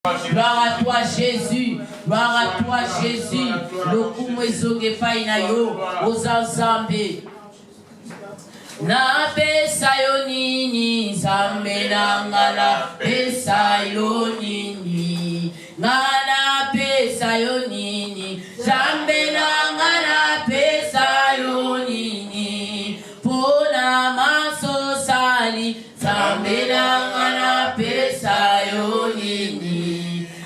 Gloire à toi Jésus, gloire à toi Jésus. Lokumu ezonge pai na yo, ozazambe. Na pesa yo nini, zambe na ngala pesa yo nini. Ngala pesa yo nini, zambe na ngala pesa yo nini. Pona maso sali, zambe na ngala pesa yo nini.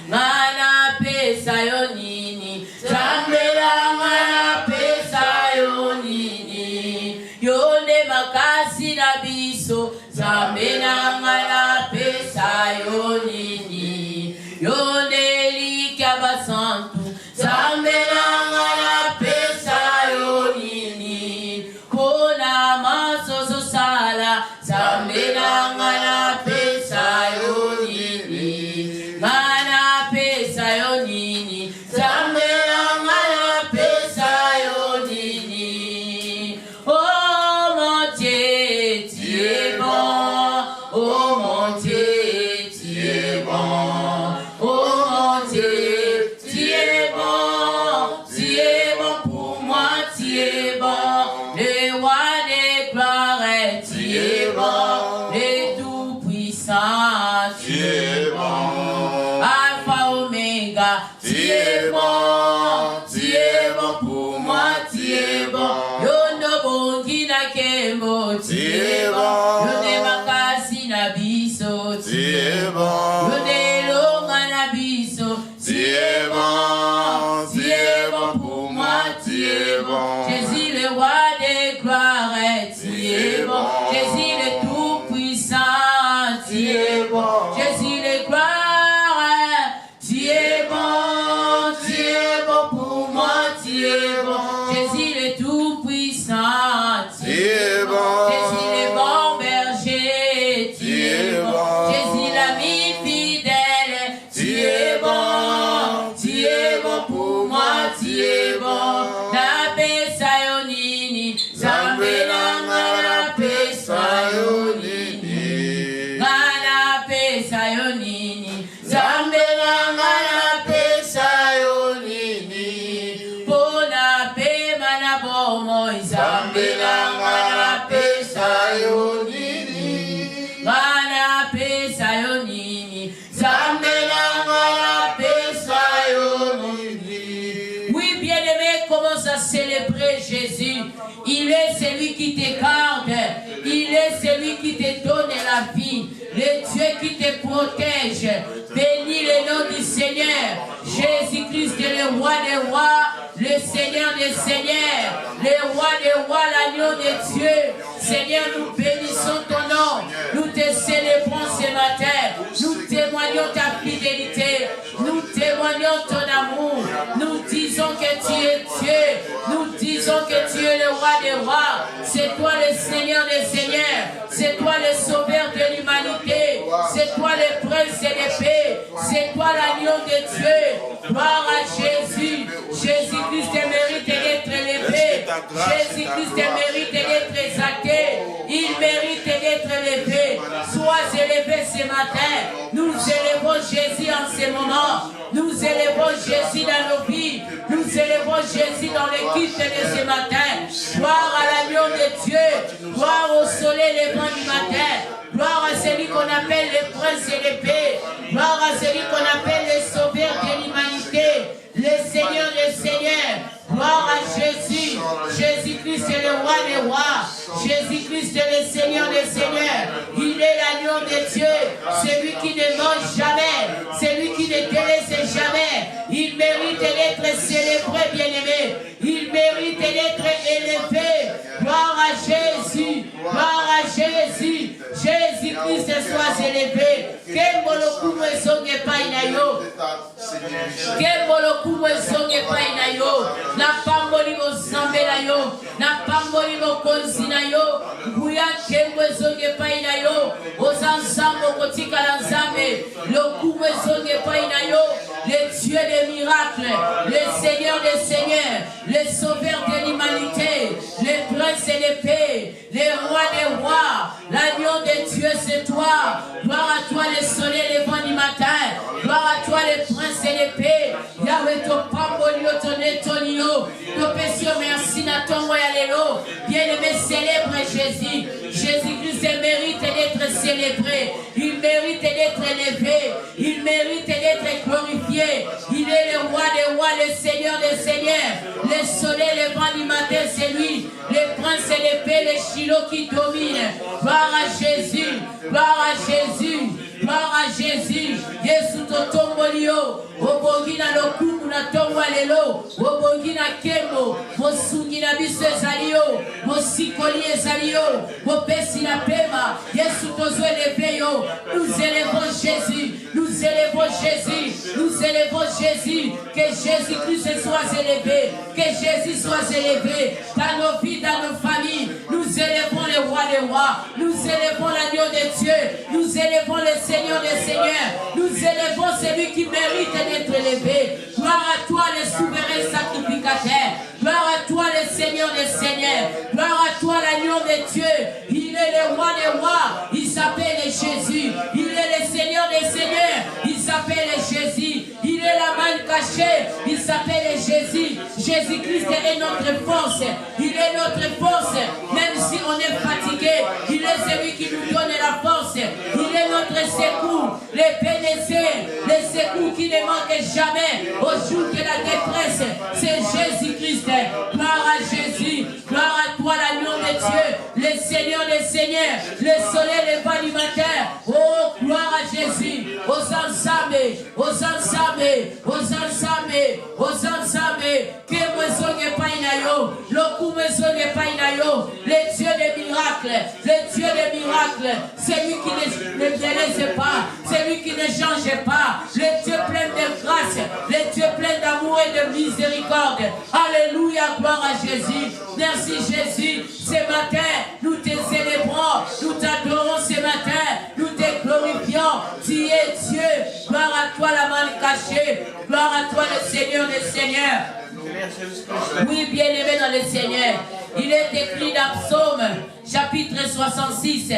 Ngala pesa yo nini, zambe na ngala pesa yo nini. Yonde makasi na biso, zambe na ngala pesa yo nini. Yonde likia basantu, zambe na ngala pesa yo nini. Kona maso sala, zambe na ngala pesa yo nini. Ngala pesa yo nini, zambe na ngala pesa yo nini. Oh mon Dieu, tu es bon. Oh mon Dieu, tu es bon. Oh mon Dieu, tu es bon. Tu es bon pour moi, tu es bon. Le roi des gloires, tu es bon. Le tout-puissant, tu es bon. Alpha, Oméga, tu es bon. Tu es bon pour moi, tu es bon. Yondo bongi na kembo, tu es bon. Yonde makasi na biso, tu es bon. Yonde longa na biso, tu es bon. Tu es bon pour moi, tu es bon. Jésus le roi des gloires, tu es bon. Jésus le tout-puissant, tu es bon. Jésus le gloire, tu es bon. Tu es bon pour moi, tu es bon. Jésus le tout-puissant, tu es bon. Jésus le bon berger, tu es bon. Jésus l'ami fidèle, tu es bon. Tu es bon pour moi, tu es bon. Na pesa yo nini, zambe na ngala pesa yo nini. Ngala pesa yo nini, zambe na ngala pesa yo nini. Pona pema na bomo, zambe na ngala pesa yo nini. Ngala pesa yo nini, zambe na ngala pesa yo nini. Oui, bien-aimé, commence à célébrer Jésus. Il est celui qui te garde. Il est celui qui te donne la vie. Le Dieu qui te protège. Bénis le nom du Seigneur. Jésus-Christ est le roi des rois, le Seigneur des seigneurs, le roi des rois, l'agneau de Dieu. Seigneur, nous bénissons ton nom. Nous te célébrons ce matin. Nous témoignons ta fidélité. Nous témoignons ton amour. Nous disons que tu es Dieu. Nous disons que tu es le roi des rois. C'est toi le Seigneur des seigneurs. C'est toi le sauveur de l'humanité. C'est toi le prince de l'épée. C'est toi l'agneau de Dieu. Gloire à Jésus. Jésus-Christ mérite d'être élevé. Jésus-Christ mérite d'être exalté. Il mérite d'être élevé. Sois élevé ce matin. Nous élevons Jésus en ce moment. Nous élevons Jésus dans nos vies. Nous élevons Jésus dans les cultes de ce matin. Gloire à l'agneau de Dieu. Gloire au soleil levant du matin. Gloire à celui qu'on appelle le prince et l'épée. Gloire à celui qu'on appelle le sauveur de l'humanité. Le Seigneur des seigneurs. Gloire à Jésus. Jésus-Christ est le roi des rois. Jésus-Christ est le Seigneur des seigneurs. Il est l'agneau de Dieu. Celui qui ne mange jamais. Celui qui ne délaisse jamais. Il mérite d'être célébré, bien-aimé. Il mérite d'être élevé. Gloire à Jésus. Gloire à Jésus. Jésus-Christ soit élevé. Kembolokumu esonge pai na yo. Kembolokumu esonge pai na yo. Na pamboli mo zambe na yo. Na pamboli mo konzi na yo. Nguya kembo esonge pai na yo. Ozansambo kotika la nzambe. Lokumu esonge pai na yo. Le Dieu des miracles. Le Seigneur des seigneurs. Le sauveur de l'humanité. Le prince et l'épée. Le roi des rois. L'agneau de Dieu c'est toi. Gloire à toi le soleil levant du matin. Gloire à toi toi le prince et l'épée. Yahweh, ton pambolio, ton étonio. Ton pécio, merci, Naton, Royalelo. Bien-aimé, célèbre Jésus. Jésus-Christ mérite d'être célébré. Il mérite d'être élevé. Il mérite d'être glorifié. Il est le roi des rois, le seigneur des seigneurs. Le soleil, le vent du matin, c'est lui. Le prince et l'épée, le chilo qui domine. Gloire à Jésus. Gloire à Jésus. Gloire à Jésus. Yesu totombolio. Obongi na lokumu na tongo alelo. Obongi na kembo. Mosungi na biso ezalio. Mosikoli ezalio. Mopesi na pema. Yesu tozo élevé yo. Nous élevons Jésus. Nous élevons Jésus. Nous élevons Jésus. Que Jésus-Christ soit élevé. Que Jésus soit élevé. Dans nos vies, dans nos familles. Nous élevons le roi des rois. Nous élevons l'agneau de Dieu. Nous élevons le Seigneur des seigneurs. Nous élevons celui qui mérite d'être élevé. Gloire à toi, le souverain sacrificateur. Gloire à toi, le Seigneur des seigneurs. Gloire à toi, l'agneau de Dieu. Il est le roi des rois. Il s'appelle Jésus. Il est le Seigneur des seigneurs. Il s'appelle Jésus. Il est la main cachée. Il s'appelle Jésus. Jésus-Christ est notre force. Il est notre force. Même si on est fatigué, il est celui qui nous donne la force. Il est notre secours. Les bénéfices, les secours qui ne manquent jamais au jour de la détresse. C'est Jésus-Christ. Gloire à Jésus. Gloire à toi, l'agneau de Dieu. Le Seigneur des seigneurs. Le soleil, le vent du matin. Oh, gloire à Jésus. Aux ensembles. Aux ensembles. Aux ensemble, aux ensemble, que me painayo, loku me painayo, le Dieu des miracles, le Dieu des miracles, celui qui ne délaisse pas, celui qui ne change pas, le Dieu plein de grâce, le Dieu plein d'amour et de miséricorde. Alléluia, gloire à Jésus. Merci Jésus. Ce matin, nous te célébrons, nous t'adorons ce matin, nous te glorifions. Tu es Dieu. Gloire à toi, la main cachée. Gloire à toi, le Seigneur des seigneurs. Oui, bien-aimé dans le Seigneur. Il est écrit dans Psaume, chapitre 66.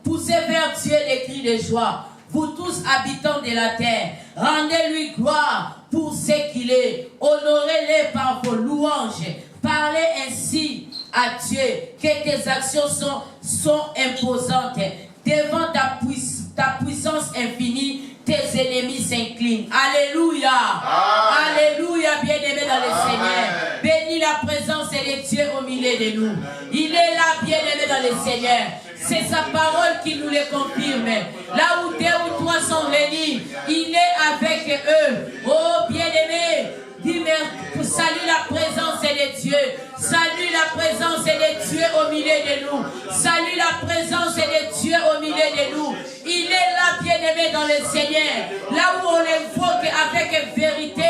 Poussez vers Dieu des cris de joie. Vous tous habitants de la terre, rendez-lui gloire pour ce qu'il est. Honorez-le par vos louanges. Parlez ainsi à Dieu que tes actions sont imposantes. Devant ta puissance infinie, tes ennemis s'inclinent. Alléluia. Alléluia, bien-aimé dans le Seigneur. Bénis la présence de Dieu au milieu de nous. Il est là, bien-aimé dans le Seigneur. C'est sa parole qui nous le confirme. Là où 2 ou 3 sont réunis, il est avec eux. Oh, bien-aimé, salue la présence de Dieu. Salue la présence de Dieu au milieu de nous. Salue la présence de Dieu au milieu de nous. Il est là, bien-aimé dans le Seigneur. Là où on l'invoque avec vérité.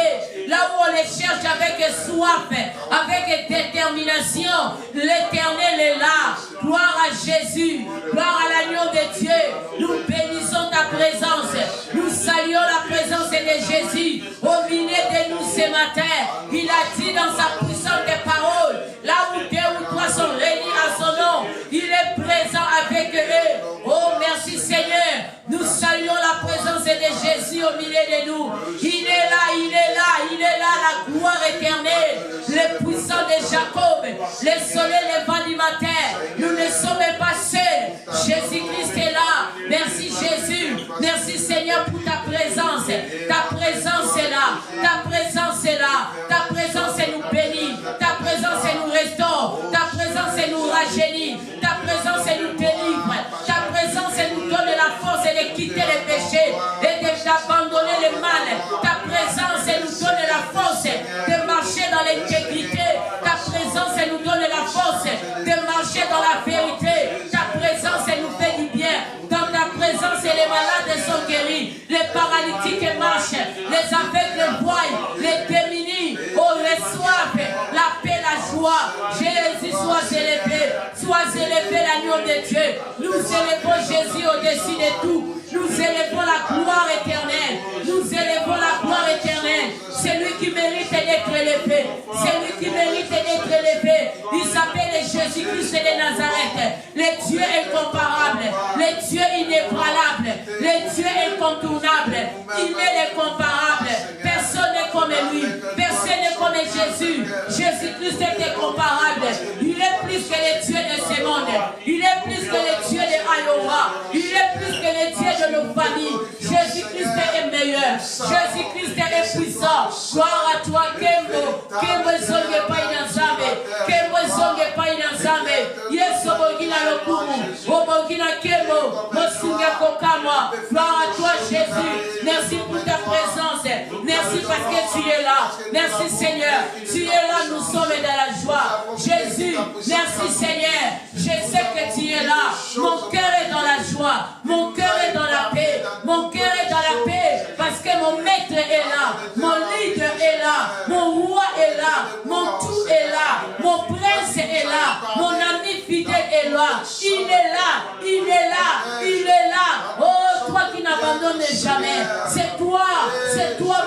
Là où on le cherche avec soif, avec détermination. L'Éternel est là. Gloire à Jésus. Gloire à l'agneau de Dieu. Nous bénissons ta présence. Nous saluons la présence de Jésus au milieu de nous ce matin. Il a dit dans sa puissante parole, là où 2 ou 3 sont réunis à son nom, il est présent avec eux. Oh, merci Seigneur. Nous saluons la présence de Jésus au milieu de nous. Il est là, il est là, il est là, la gloire éternelle. Le puissant de Jacob, le soleil, le vent du matin. Nous ne sommes pas seuls. Jésus-Christ est là. Merci Jésus. Merci Seigneur pour ta présence. Ta présence est là. Ta présence est là. Ta présence nous bénit. Ta présence nous restaure. Ta présence nous rajeunit. Ta présence nous délivre. Ta présence nous donne la force de quitter les péchés et d'abandonner le mal. Ta présence nous donne la force de marcher dans l'intégrité. Ta présence nous donne la force de marcher dans la vérité. Ta présence nous fait du bien. Dans ta présence, les malades sont guéris. Les paralytiques marchent. Les aveugles voient. Les démunis reçoivent la paix, la joie. Jésus, sois élevé. Sois élevé, l'agneau de Dieu. Nous élevons Jésus au-dessus de tout. Nous élevons la gloire éternelle. Nous élevons la gloire éternelle. C'est lui qui mérite d'être élevé. C'est lui qui mérite d'être élevé. Il s'appelle Jésus-Christ de Nazareth. Le Dieu incomparable. Le Dieu inébranlable. Le Dieu incontournable. Il est l'incomparable. Jésus-Christ est incomparable. Il est plus que les dieux de ce monde. Il est plus que les dieux de Iowa. Il est plus que les dieux de nos familles. Jésus-Christ est meilleur. Jésus-Christ est puissant. Gloire à toi, Kembo. Kembo zonge pa inazame. Kembo zonge pa inazame. Yesu bongina lokumu. Obongina Kembo. Mosunga kokamwa. Gloire à toi, Jésus. Merci pour ta présence. Merci parce que tu es là. Merci, Seigneur. Tu es là, nous sommes dans la joie. Jésus, merci, Seigneur. Je sais que tu es là. Mon cœur est dans la joie. Mon cœur est dans la paix. Mon cœur est dans la paix parce que mon maître est là. Mon leader est là. Mon roi est là. Mon tout est là. Mon prince est là. Mon ami fidèle est là. Il est là. Il est là. Il est là. Oh, toi qui n'abandonnes jamais. C'est toi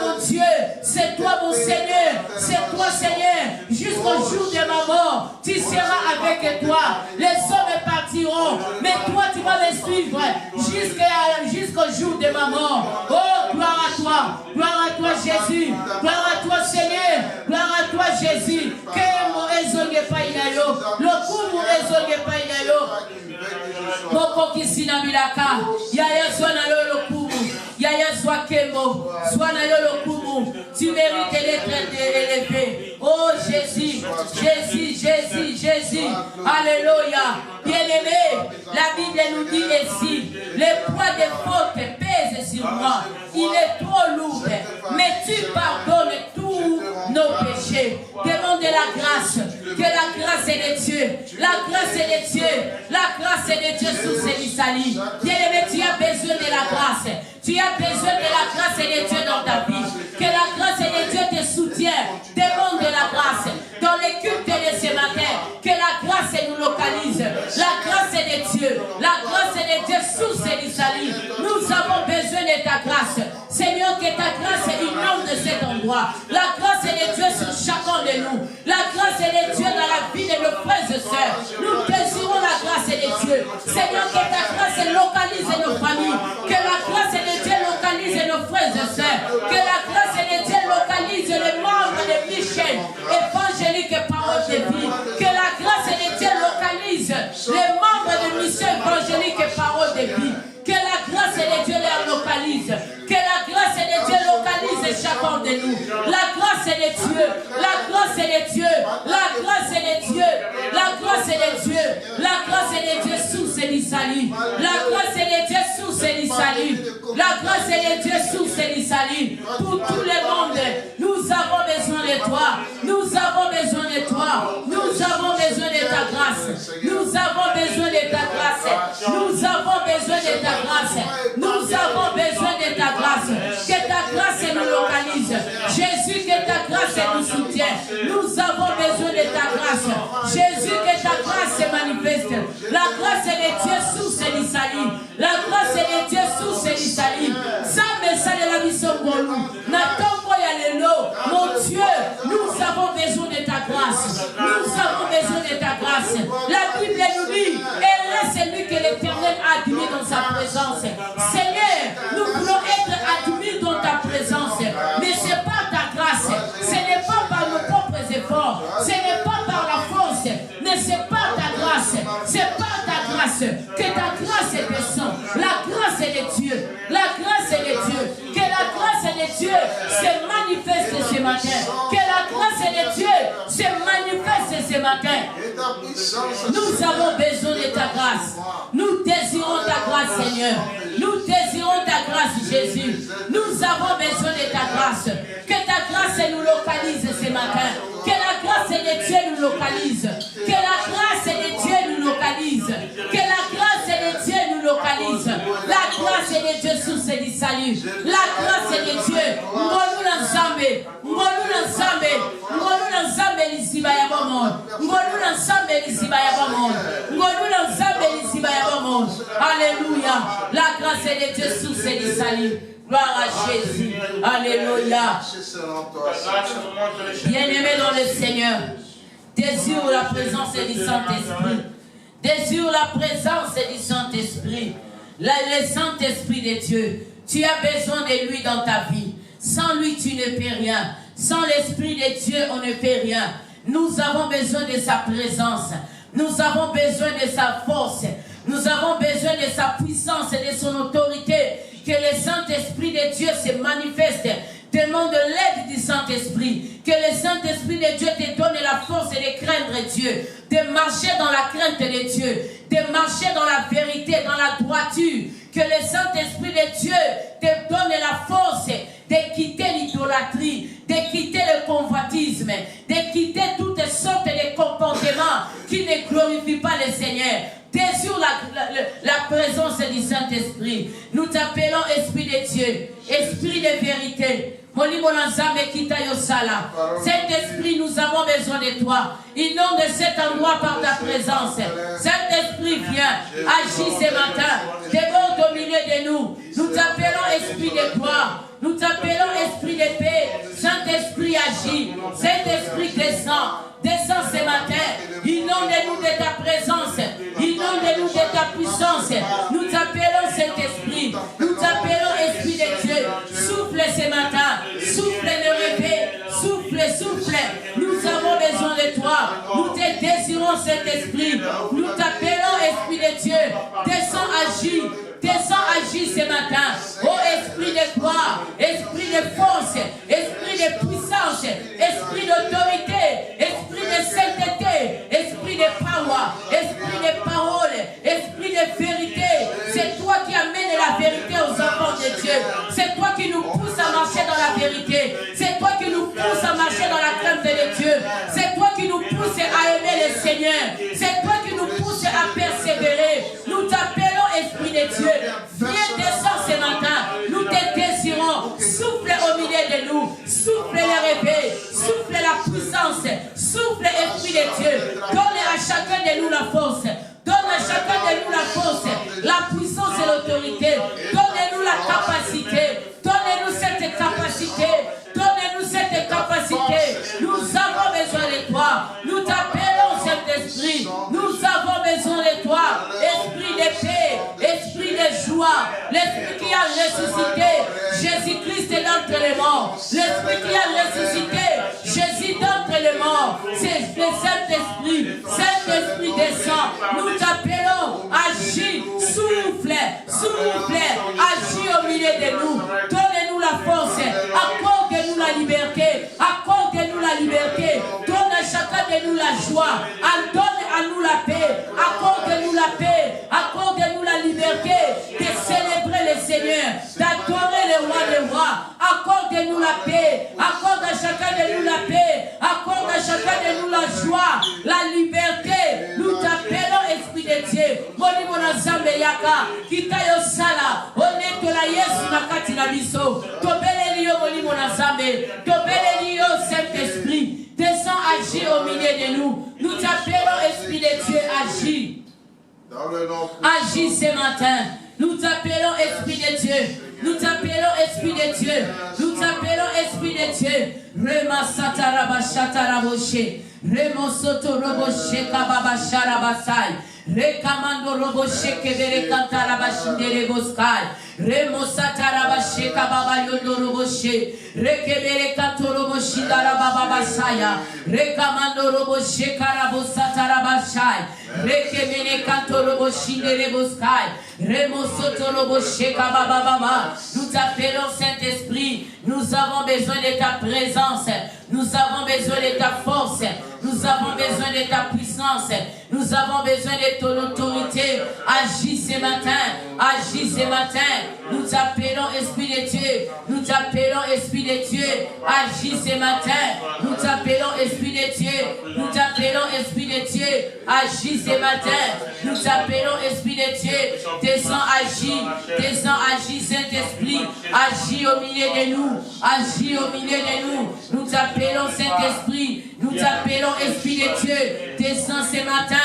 mon Dieu. C'est toi mon Seigneur. C'est toi, Seigneur. Jusqu'au jour de ma mort, tu seras avec toi. Les hommes partiront, mais toi tu vas me suivre jusqu'au jour de ma mort. Oh, gloire à toi Jésus, gloire à toi Seigneur, gloire à toi Jésus. Que mon ezonge painayo, lokumu ezonge painayo. Moko kisina milaka, yaya swana yo lokumu, yaya swa kembo, swana yo lokumu. Tu mérites d'être élevé. Oh Jésus, Jésus, Jésus, Jésus. Alléluia. Bien-aimé, la Bible nous dit ici, le poids des fautes pèse sur moi. Il est trop lourd, mais tu pardonnes tous nos péchés. Demande la grâce, que la grâce est de Dieu. La grâce est de Dieu. La grâce est de Dieu sous ses lissalis. Bien-aimé, tu as besoin de la grâce. Tu as besoin de la grâce et de Dieu dans ta vie. Que la grâce et de Dieu te soutienne. Demande de la grâce. Dans les cultes de ce matin, que la grâce nous localise. La grâce est de Dieu. La grâce est de Dieu sous ses lissalis. Nous avons besoin de ta grâce. Seigneur, que ta grâce inonde de cet endroit. La grâce est de Dieu sur chacun de nous. La grâce est de Dieu dans la vie de nos frères et sœurs. Nous désirons la grâce de Dieu. Seigneur, que ta grâce localise nos familles. Que la grâce de Dieu localise nos frères et sœurs. Que la grâce de Dieu localise les membres de Michel, évangélique et parole de vie. Que la grâce de Dieu localise les membres de Mission évangélique et parole de vie. Que la grâce de Dieu les localise. Que la grâce de Dieu localise chacun de nous. La grâce est de Dieu. La grâce est de Dieu. La grâce est de Dieu. La grâce est de Dieu. La grâce est de Dieu sous ses lissalis. La grâce est de Dieu sous ses lissalis. La grâce est de Dieu sous ses lissalis. Pour tout le monde, nous avons besoin de toi. Nous avons besoin de toi. Nous avons besoin de ta grâce. Nous avons besoin de ta grâce. Nous avons besoin de ta grâce. Nous avons besoin de ta grâce. Que ta grâce nous localise. Jésus, que ta grâce nous soutienne. Nous avons besoin de ta grâce. Jésus, que ta grâce se manifeste. La grâce est de Dieu sous ses lissalis. La grâce est de Dieu sous ses lissalis. Zambe salela biso ngolu. Natombo ya lelo. Mon Dieu, nous avons besoin de ta grâce. Nous avons besoin de ta grâce. La Bible nous dit, et là c'est lui que l'Éternel a admis dans sa présence. Seigneur, nous voulons être admis dans ta présence. Mais ce n'est pas ta grâce. Ce n'est pas par nos propres efforts. Ce n'est pas par la force. Mais c'est pas ta grâce. C'est pas ta grâce. Que ta grâce descend. La grâce est de Dieu. La grâce est de Dieu. Que la grâce de Dieu se manifeste ce matin. Que la grâce de Dieu se manifeste ce matin. Nous avons besoin de ta grâce. Nous désirons ta grâce, Seigneur. Nous désirons ta grâce, Jésus. Nous avons besoin de ta grâce. Que ta grâce nous localise ce matin. Que la grâce de Dieu nous localise. Que la grâce de Dieu nous localise. Que la grâce de Dieu nous localise. La grâce de Dieu sous ses lissalis. La grâce de Dieu. Ngolu l'ensemble. Ngolu l'ensemble. Ngolu l'ensemble lisiba ya bomon. Ngolu l'ensemble lisiba ya bomon. Ngolu l'ensemble lisiba ya bomon. Alléluia. La grâce de Dieu sous ses lissalis. Gloire à Jésus. Alléluia. Bien-aimé dans le Seigneur, désire la présence du Saint-Esprit. Désire la présence du Saint-Esprit. Le Saint-Esprit de Dieu. Tu as besoin de lui dans ta vie. Sans lui, tu ne peux rien. Sans l'Esprit de Dieu, on ne peut rien. Nous avons besoin de sa présence. Nous avons besoin de sa force. Nous avons besoin de sa puissance et de son autorité. Que le Saint-Esprit de Dieu se manifeste. Demande l'aide du Saint-Esprit. Que le Saint-Esprit de Dieu te donne la force de craindre Dieu. De marcher dans la crainte de Dieu. De marcher dans la vérité, dans la droiture. Que le Saint-Esprit de Dieu te donne la force de quitter l'idolâtrie, de quitter le convoitisme, de quitter toutes sortes de comportements qui ne glorifient pas le Seigneur. Désire la présence du Saint-Esprit. Nous t'appelons Esprit de Dieu, Esprit de vérité. Saint-Esprit, nous avons besoin de toi. Inonde cet endroit par ta présence. Saint-Esprit, viens, agis ce matin. Déborde au milieu de nous. Nous t'appelons Esprit de gloire. Nous t'appelons Esprit de paix. Saint-Esprit, agis. Saint-Esprit, descends. Descends ce matin. Inonde-nous de ta présence. Inonde-nous de ta puissance. Nous t'appelons Saint-Esprit. Nous t'appelons Esprit de Dieu. Souffle ce matin. Souffle le réveil. Souffle, souffle. Nous avons besoin de toi. Nous te désirons cet esprit. Nous t'appelons Esprit de Dieu. Descends, agis. Descends, agis ce matin. Oh Esprit de gloire, Esprit de force, Esprit de puissance, Esprit d'autorité, Esprit de sainteté, Esprit de power, Esprit de parole, Esprit de vérité. C'est toi qui amènes la vérité aux enfants de Dieu. C'est toi qui nous pousse à marcher dans la vérité. C'est toi qui nous pousse à marcher dans la crainte de Dieu. C'est toi qui nous pousse à aimer le Seigneur. C'est toi qui nous pousse à persévérer. Nous t'appelons Esprit de Dieu. Viens, descends ce matin. Nous te désirons. Souffle au milieu de nous. Souffle le réveil. Souffle la puissance. Souffle Esprit de Dieu. Donne à chacun de nous la force. Donne à chacun de nous la force, la puissance et l'autorité. Donnez-nous la capacité. Donnez-nous cette capacité. Donnez-nous cette capacité. Nous avons besoin de toi. Nous t'appelons Saint-Esprit. Nous avons besoin de toi. Esprit de paix, esprit de joie. L'Esprit qui a ressuscité Jésus-Christ d'entre les morts. L'Esprit qui a ressuscité Jésus d'entre les morts. C'est le Saint-Esprit. Saint-Esprit descend. Nous t'appelons. Agis. Souffle. Souffle. Agis au milieu de nous. Donnez-nous la force. Accorde-nous la liberté. Accorde-nous la liberté. Donne à chacun de nous la joie. Donne à nous la paix. Accorde-nous la paix. Accorde-nous la liberté de célébrer le Seigneur, d'adorer le roi des rois. Accorde-nous la paix. Accorde à chacun de nous la paix. Accorde à chacun de nous la joie, la liberté. Nous t'appelons Esprit de Dieu. Moni mona zambe yaka. Kita yo sala. Oneto la Yesu na kati na biso. Tobele liyo moni mona zambe. Tobele liyo Saint-Esprit. Descends, agis au milieu de nous. Nous t'appelons Esprit de Dieu, agis. Agis ce matin. Nous t'appelons Esprit de Dieu. Nous t'appelons Esprit de Dieu. Nous t'appelons Esprit de Dieu. Rema sataraba shataraboshe. Remo soto roboshe kababa sharabasai. Rekamando roboshe kebere kantarabashindere boskai. Remo satarabashe kababa yondo roboshe. Rekebere kantoroboshinda baba basaya. Rekamando roboshe karabosatarabashai. Rekebere kantoroboshinere boskai. Remo soto roboshe kababa baba. Nous t'appelons Saint-Esprit. Nous avons besoin de ta présence. Nous avons besoin de ta force. Nous avons besoin de ta puissance. Nous avons besoin de ton autorité. Agis ce matin. Agis ce matin. Nous t'appelons Esprit de Dieu. Nous t'appelons Esprit de Dieu. Agis ce matin. Nous t'appelons Esprit de Dieu. Nous t'appelons Esprit de Dieu. Agis ce matin. Nous t'appelons Esprit de Dieu. Descends, agis. Descends, agis, Saint-Esprit. Agis au milieu de nous. Agis au milieu de nous. Nous t'appelons Saint-Esprit. Nous t'appelons Esprit de Dieu. Descends ce matin.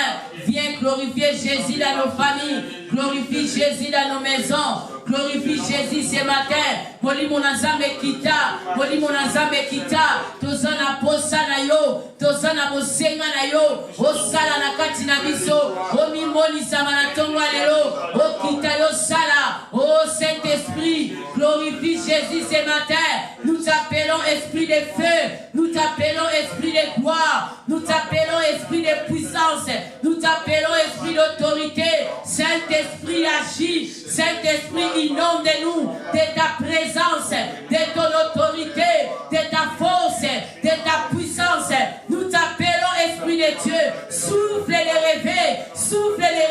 Viens glorifier Jésus dans nos familles. Glorifie Jésus dans nos maisons. Glorifie Jésus ce matin. Moli monazame kita. Moli monazame kita. Tozana posa na yo. Tozana bosenga na yo. Osala na kati na biso. Omi moli samana tongwa lelo. O kita yo sala. Oh Saint-Esprit. Glorifie Jésus ce matin. Nous t'appelons esprit de feu, nous t'appelons esprit de gloire, nous t'appelons esprit de puissance, nous t'appelons esprit d'autorité. Saint-Esprit agit, Saint-Esprit inonde-nous de ta présence, de ton autorité, de ta force, de ta puissance. Nous t'appelons esprit de Dieu, souffle les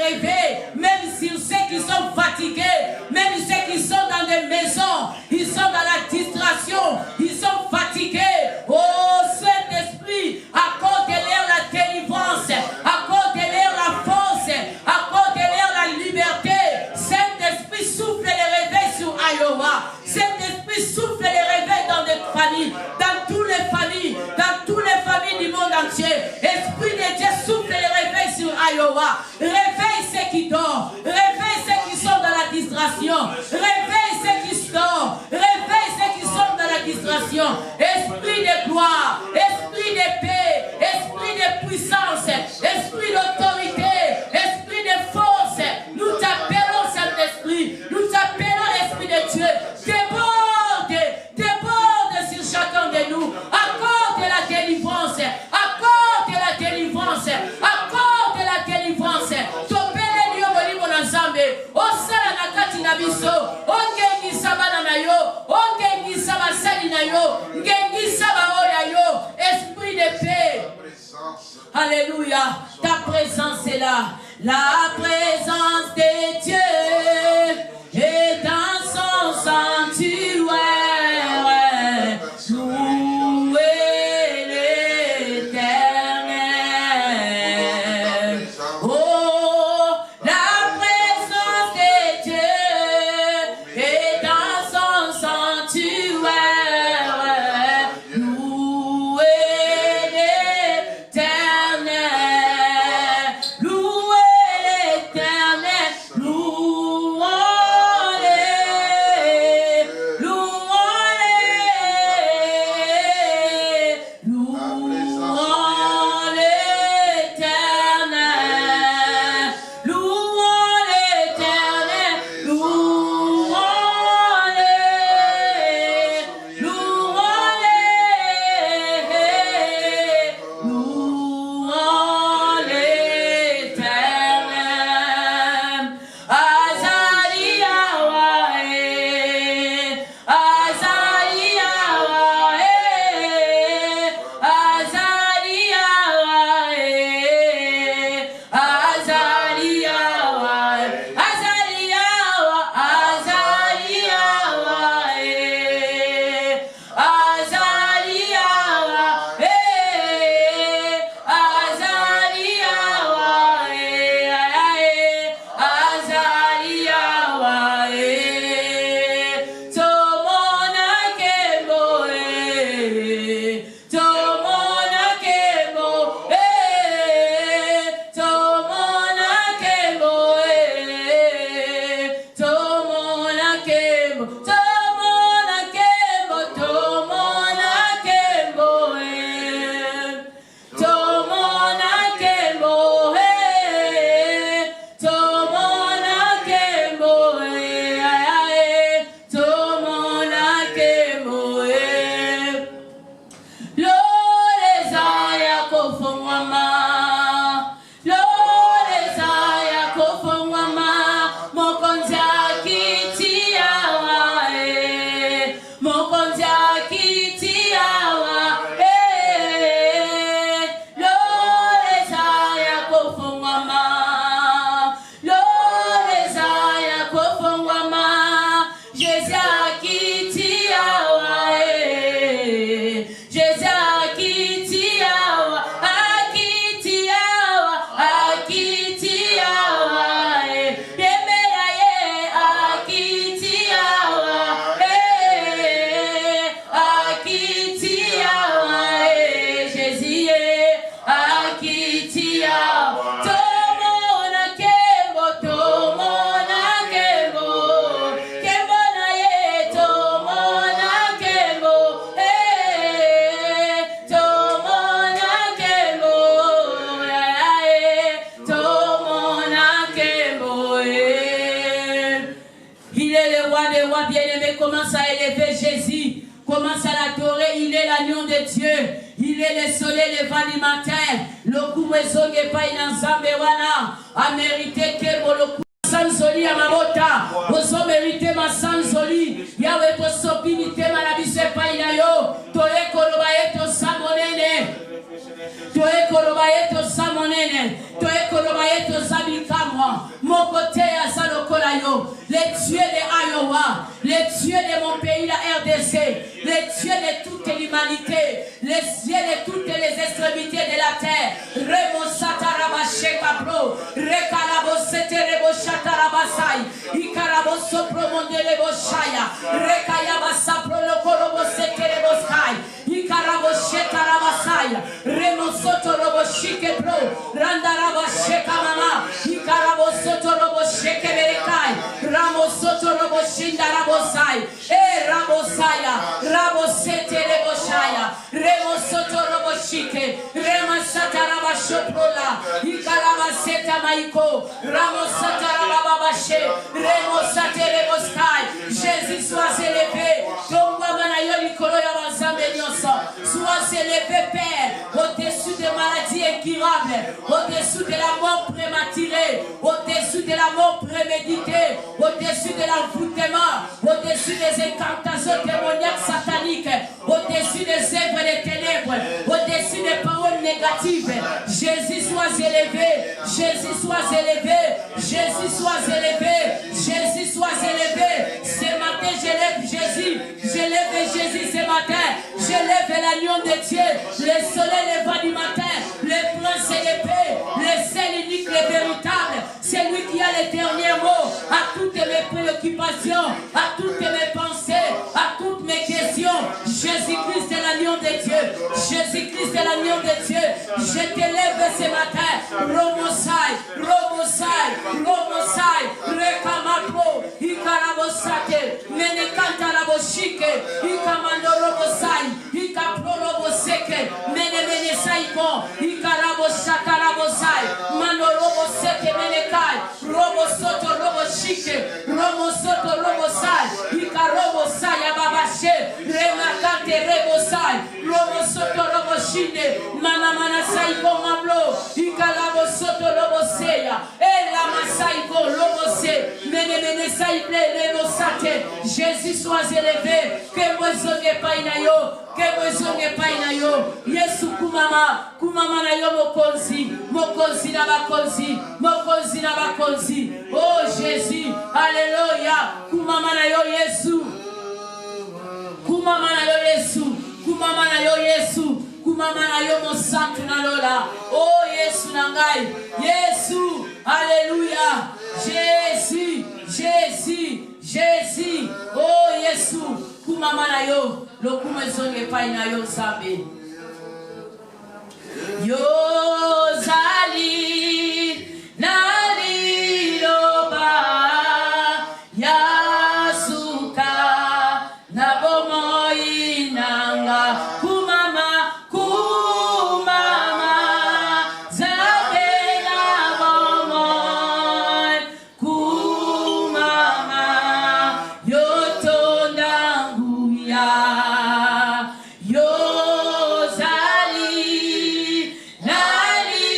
réveils, même sur ceux qui sont fatigués, même ceux qui sont dans des maisons, ils sont dans la distraction, ils sont fatigués. Oh Saint-Esprit, accorde-leur la délivrance, accorde-leur la force, accorde-leur la liberté. Saint-Esprit souffle les réveils sur Iowa. Saint-Esprit souffle les réveils dans des familles, dans toutes les familles, du monde entier. Esprit de Dieu souffle les réveils sur Iowa. Réveille ceux qui dorment, réveille ceux qui sont dans la distraction, réveille ceux qui dorment, réveille ceux qui sont dans la distraction. Esprit de gloire, esprit de paix, esprit de puissance, esprit d'autorité, esprit de force. Nous t'appelons Saint-Esprit, nous t'appelons l'Esprit de Dieu. Déborde sur chacun de nous. Accorde la délivrance, accorde la délivrance, accorde la délivrance. Topele liyo molimo na Nzambe. Osala na kati na biso. Ongengisa bana na yo, ongengisa basali na yo, ngengisa baoya yo. Esprit de paix. Alléluia. Ta présence est là. La présence de Dieu est dans son sanctuaire. Louez l'Éternel. Oh, la présence de Dieu est dans son sanctuaire. Louez l'Éternel. Louez l'Éternel. Louez adoré, il est l'agneau de Dieu. Il est le soleil levant du matin. Le kumwezonge pa inanzambe wana. A mérité que le sanzoli ya mabota. Ozo mérité ma sanzoli. Yawe to sopini tema na bise pa inayo. Toye koloba yeto samonene. Toye koloba yeto samonene. Toye koloba yeto sabikamwa. Mon côté à Salokolayo. Les dieux de Iowa. Les dieux de mon pays, la RDC. Les dieux de toute l'humanité. Les dieux de toutes les extrémités de la terre. Remo Sataraba Shekabro. Rekalabo Seterebo Shatarabasai. Ikarabo Sopro Mondelebo Shaya. Rekayaba Sapro Lokorobo Seterebo Sky. Ikarabo Shetarabasai. Remo Sotorobo Shikebro. Randaraba Shekamama. Ikarabo Sotorobo Shekeberekai. Ramo Sotorobo Shindarabosai. Rabosaya. Rabosete Reboshaya. Remo Sotorobo Shike. Rema Sataraba Shoprola. Ikaraba Seta Maiko. Ramo Sataraba Bashe. Remo Satereboskai. Jésus soit élevé. Tomba Manayoli Koloya Bazamenyoso. Sois élevé, Père, au-dessus des maladies incurables, au-dessus de la mort prématurée, au-dessus de la mort préméditée, au-dessus de l'envoûtement, au-dessus des incantations démoniaques sataniques, au-dessus des œuvres des ténèbres, au-dessus des paroles négatives. Jésus soit élevé, Jésus soit élevé, Jésus soit élevé, Jésus soit élevé. Ce matin, j'élève Jésus, j'élève Jésus ce matin, j'élève l'agneau de Dieu, le soleil levant du matin, le prince et l'épée, le seul unique, le véritable, c'est lui qui a les derniers mots à toutes mes préoccupations, à toutes mes pensées, à toutes mes questions. Jésus-Christ est l'agneau de Dieu, Jésus-Christ est l'agneau de Dieu. Je t'élève ce matin, Romosai, Romosai, Romosai, Rekamapro, Ikarabosate, Menekantarabosike, Ikamando Robosai, Ikapro Roboseke, Mene Saiko, Ikarabosata Rabosai, Mano Roboseke Menekai, Robosoto Roboshike, Robosoto Robosai, Ikarobosai Ababashe, Remakante Rebosai, Robosoto Roboshine, Manamana Saiko Mablo, Ikarabosoto Roboseya, Ela Masaiko Robose, Mene Saiko Rebosate. Jésus soit élevé, que moi zonge painayo, que moi zonge painayo. Yesu kumama, kumama na yo mokonzi na bakonzi. Oh Jésus, alléluia, kumama na yo Yesu. Kumama na yo Yesu, kumama na yo Yesu, kumama na yo mosantu na lola. Oh Yesu nangai, Yesu, alléluia. Jésus, Jésus, Jésus, oh Yesu, kumama na yo, lokume zonge pai na yo sabe. Yo zali nali loba yasuka na bomoi nanga kumama zabe na bomoi kumama yotonda nguya yo zali nali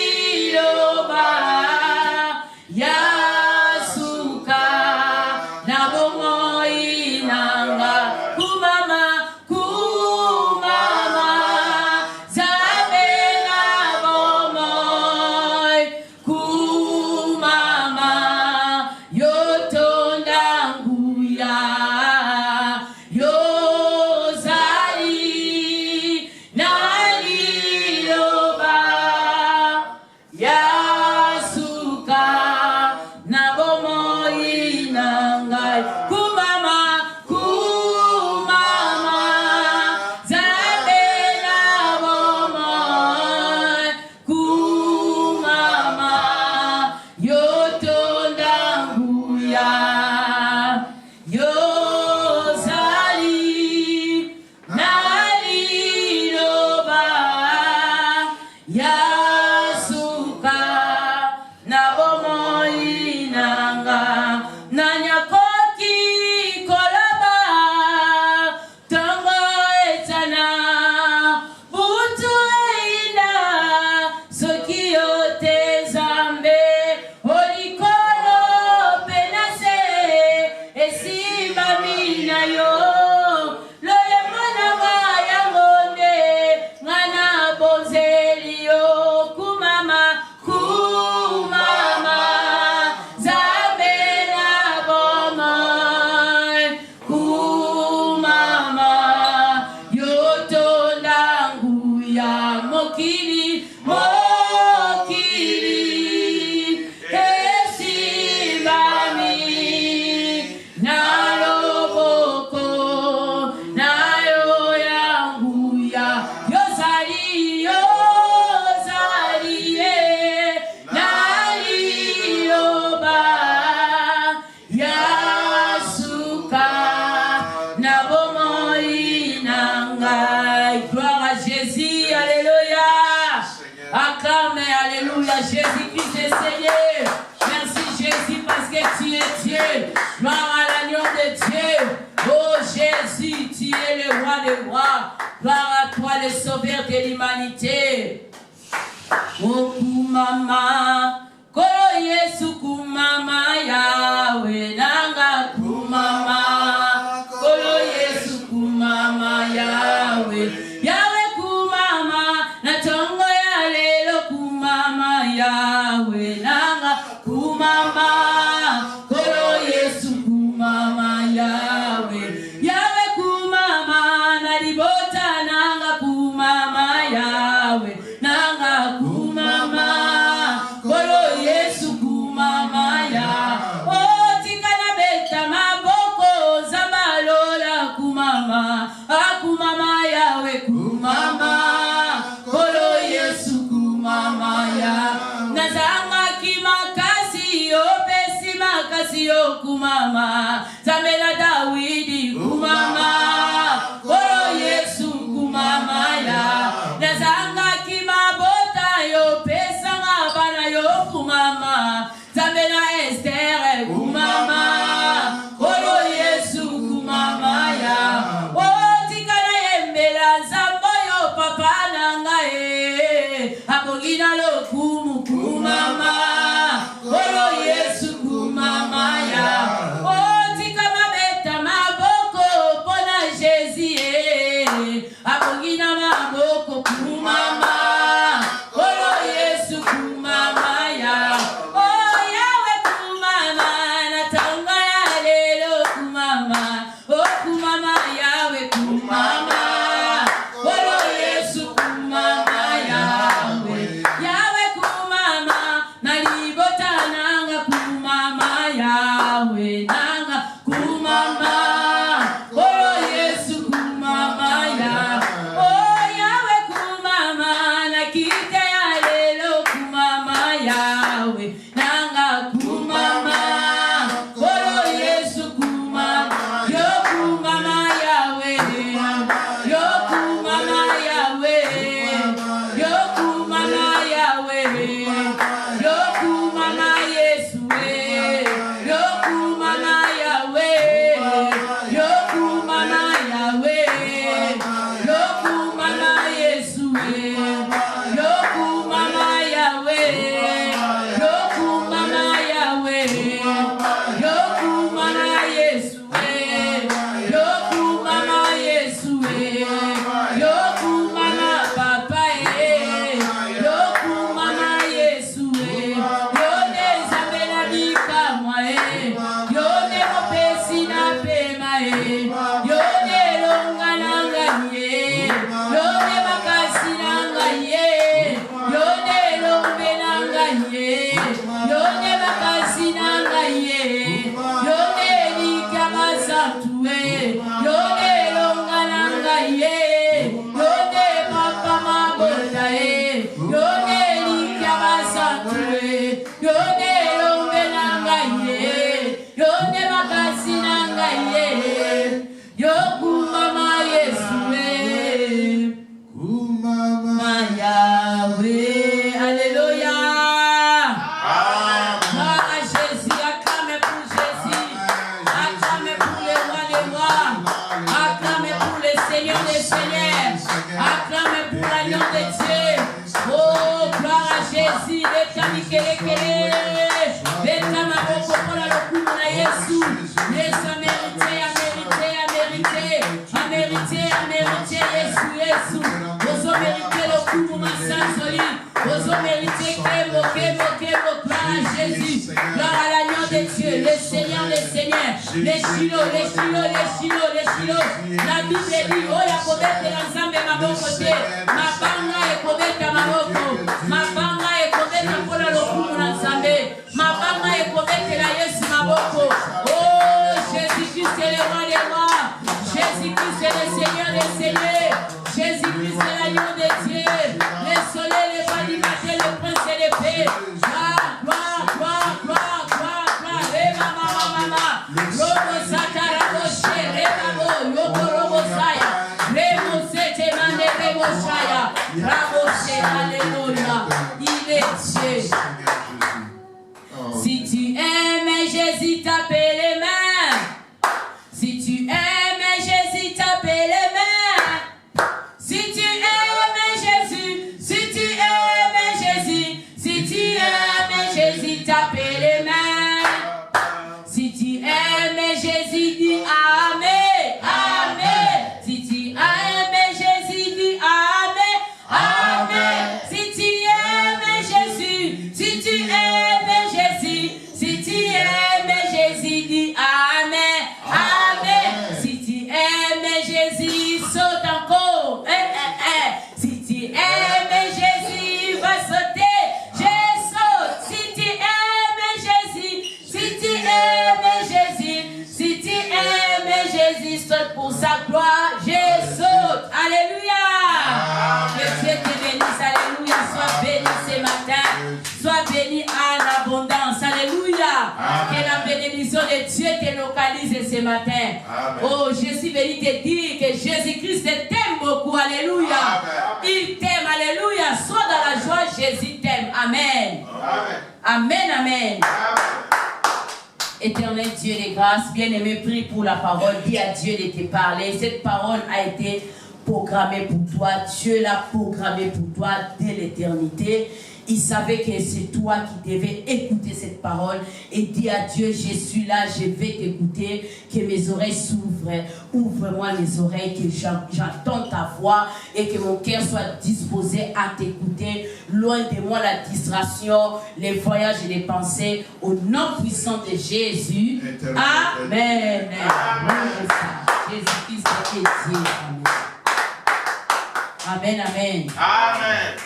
mokili, mokili. Esimbami na loboko na yo yangu ya yozali ye naliyoba yasuka na bomoi na ngai. Gloire à Jésus, alléluia. Acclame, alléluia. Jésus-Christ est Seigneur. Merci Jésus parce que tu es Dieu. Gloire à l'agneau de Dieu. Oh Jésus, tu es le roi des rois. Gloire à toi, le sauveur de l'humanité. Oh kumama, kolo Yesu kumama Yahweh nanga kumama, kolo Yesu kumama Yahweh, Yahweh kumama, na tongo ya lelo kumama Yahweh nanga kumama, kolo Yesu kumama Yahweh, Yahweh kumama, na libota nanga kumama Yahweh nanga kumama, kolo Yesu kumama ya. Oh tikana beta maboko zambalola kumama, akumama Yahweh kumama, kolo Yesu kumama ya. Nazanga kimakasi yo pesi makasi yo kumama, zamela Dawidi kumama, kolo Yesu kumama ya. Nazanga kimabota yo pesa ngabana yo kumama, zamela Esther kumama, kolo Yesu kumama ya. Oh tikana yembela zambo yo papa nangae, abongina lo kumu kumama, kolo Yesu kumama ya. Oh tikama beta maboko pona Jésus, abongina maboko kumama, kolo Yesu kumama ya. Oh Yahweh kumama, na tanga ya lelo kumama, oh kumama Yahweh kumama, kolo Yesu kumama Yahweh, Yahweh kumama, na libota nanga kumama Yahweh nanga kumama, kolo Yesu kumama ya. Oh Yahweh kumama, na kite ya lelo kumama Yahweh nanga kumama, kolo Yesu kumama, yo kumama Yahweh, yo kumama Yahweh, yo kumama Yahweh, yo kumama Yesu, yo kumama Yahweh, yo kumama Yahweh, yo kumama Yesu, yo kumama Yahweh, yo kumama Yahweh, yo kumama Yesu, yo kumama Yesu, yo kumama Papa, yo kumama Yesu, yo nezabela bikamwa, yo nemopesi na pema, yo nelonga nangaye, yo nemakasi nangaye, yo nelombe nangaye, yo nemakasi nangaye, yo nelika masantue, yo nelonga nangaye, yo ne papa mabota, yo nelika masantue, yo nelombe nangaye, yo nemakasi nangaye, yo kumama Yesu, kumama Yahweh, alléluia. Gloire à Jésus, acclame pour Jésus, acclame pour le roi des rois, acclame pour le Seigneur des seigneurs, acclame pour l'agneau de Dieu. Oh, gloire à Jésus, leta mikelekele, leta maboko pona lokumu na Yesu. Yesu a mérité, a mérité, a mérité, a mérité, a mérité, Yesu, Yesu. Ozo mérité lokumu masansoli, ozo mérité kemo, kemo, kemo, gloire à Jésus, gloire à l'agneau de Dieu, le Seigneur, les seigneurs, les chilos, les chilos, les chilos, les chilos. La Bible dit, oh, ya kobete la nzambe maboko te, mabanga ya kobete ekobeta maboko mabanga ekobeta mpona lokumu na nzambe mabanga ekobetela yesu maboko. Oh Jésus-Christ est le roi des rois, Jésus-Christ est le Seigneur des seigneurs, Jésus-Christ est l'agneau de Dieu, le soleil, le bas du matin, le prince et l'épée. Alléluia, il est Dieu. Si tu aimes Jésus, tape les mains. Si tu aimes Jésus, tape les mains. Si tu aimes Jésus, si tu aimes Jésus, si tu aimes Jésus, tape les mains. Si tu aimes Jésus, dis Amen, Amen. Si tu aimes Jésus, dis Amen, Amen. Si tu aimes Jésus, si tu aimes Jésus, si tu aimes Jésus, dis Amen, Amen. Si tu aimes Jésus, saute encore. Si tu aimes Jésus, va sauter. Je saute. Si tu aimes Jésus, si tu aimes Jésus, si tu aimes Jésus, saute pour sa gloire. Je saute. Alléluia. Que Dieu te bénisse. Alléluia. Sois béni ce matin. Sois béni en abondance. Alléluia. Que la bénédiction de Dieu te localise ce matin. Amen. Oh, je suis béni de dire que Jésus-Christ t'aime beaucoup. Alléluia. Il t'aime. Alléluia. Sois dans la joie. Jésus t'aime. Amen. Amen. Amen. Éternel Dieu de grâce, bien-aimé, prie pour la parole. Dis à Dieu de te parler. Cette parole a été programmée pour toi. Dieu l'a programmée pour toi dès l'éternité. Il savait que c'est toi qui devais écouter cette parole et dis à Dieu, je suis là, je vais t'écouter, que mes oreilles s'ouvrent. Ouvre-moi les oreilles, que j'entends ta voix et que mon cœur soit disposé à t'écouter. Loin de moi la distraction, les voyages et les pensées. Au nom puissant de Jésus. Amen. Jésus-Christ est Dieu. Amen. Amen. Amen.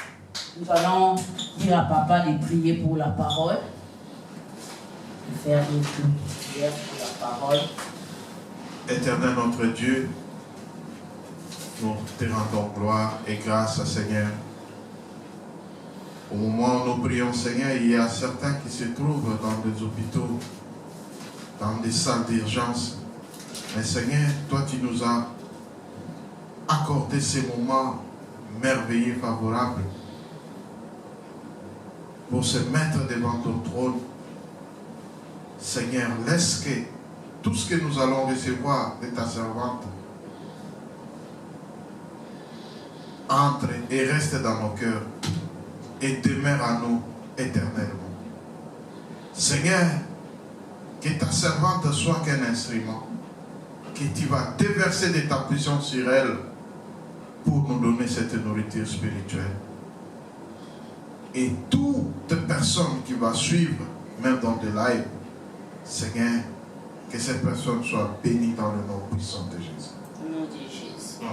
Nous allons dire à Papa de prier pour la parole, de faire une prière pour la parole. Éternel notre Dieu, nous te rendons gloire et grâce, Seigneur. Au moment où nous prions, Seigneur, il y a certains qui se trouvent dans des hôpitaux, dans des salles d'urgence. Mais Seigneur, toi tu nous as accordé ces moments merveilleux, favorables, pour se mettre devant ton trône. Seigneur, laisse que tout ce que nous allons recevoir de ta servante entre et reste dans nos cœurs et demeure à nous éternellement. Seigneur, que ta servante soit qu'un instrument, que tu vas déverser de ta puissance sur elle pour nous donner cette nourriture spirituelle. Et toute personne qui va suivre, même dans des lives, Seigneur, que cette personne soit bénie dans le nom puissant de Jésus.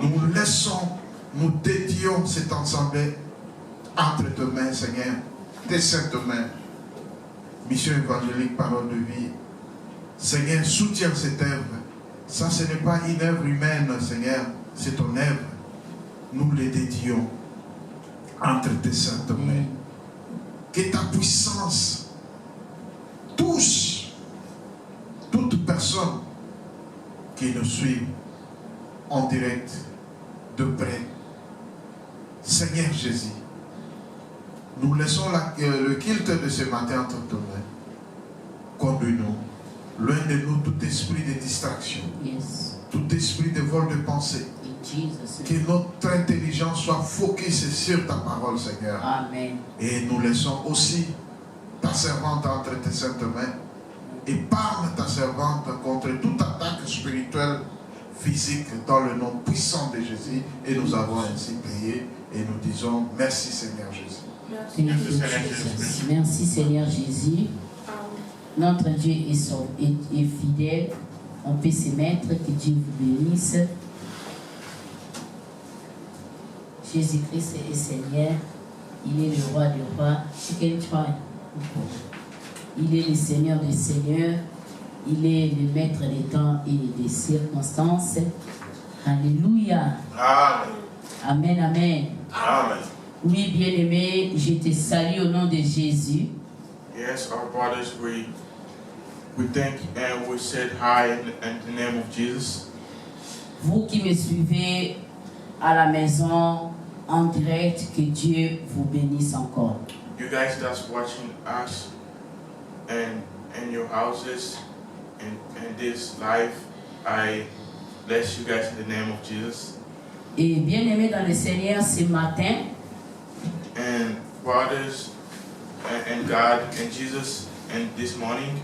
Nous laissons, nous dédions cet ensemble entre tes mains, Seigneur, tes saintes mains. Mission évangélique, parole de vie. Seigneur, soutiens cette œuvre. Ça, ce n'est pas une œuvre humaine, Seigneur, c'est ton œuvre. Nous les dédions entre tes saintes mains. Que ta puissance touche toute personne qui nous suit en direct, de près. Seigneur Jésus, nous laissons le culte de ce matin entre tes mains. Conduis-nous, loin de nous tout esprit de distraction, tout esprit de vol de pensée. Que notre intelligence soit focusée sur ta parole, Seigneur. Amen. Et nous laissons aussi ta servante entre tes saintes mains. Et parle ta servante contre toute attaque spirituelle, physique, dans le nom puissant de Jésus. Et nous avons ainsi prié. Et nous disons merci, Seigneur Jésus. Merci, Seigneur Jésus. Notre Dieu est fidèle. On peut se mettre. Que Dieu vous bénisse. Jésus-Christ est Seigneur. Il est le roi des rois. Il est le Seigneur des seigneurs. Il est le maître des temps et des circonstances. Alléluia. Amen. Amen, amen. Amen. Oui, bien-aimé, je te salue au nom de Jésus. Yes, our brothers, we thank and we said hi in the name of Jesus. Vous qui me suivez à la maison en direct, que Dieu vous bénisse encore. You guys that's watching us in your houses in this live, I bless you guys in the name of Jesus. Et bien-aimé dans le Seigneur, ce matin, And brothers and God and Jesus, and this morning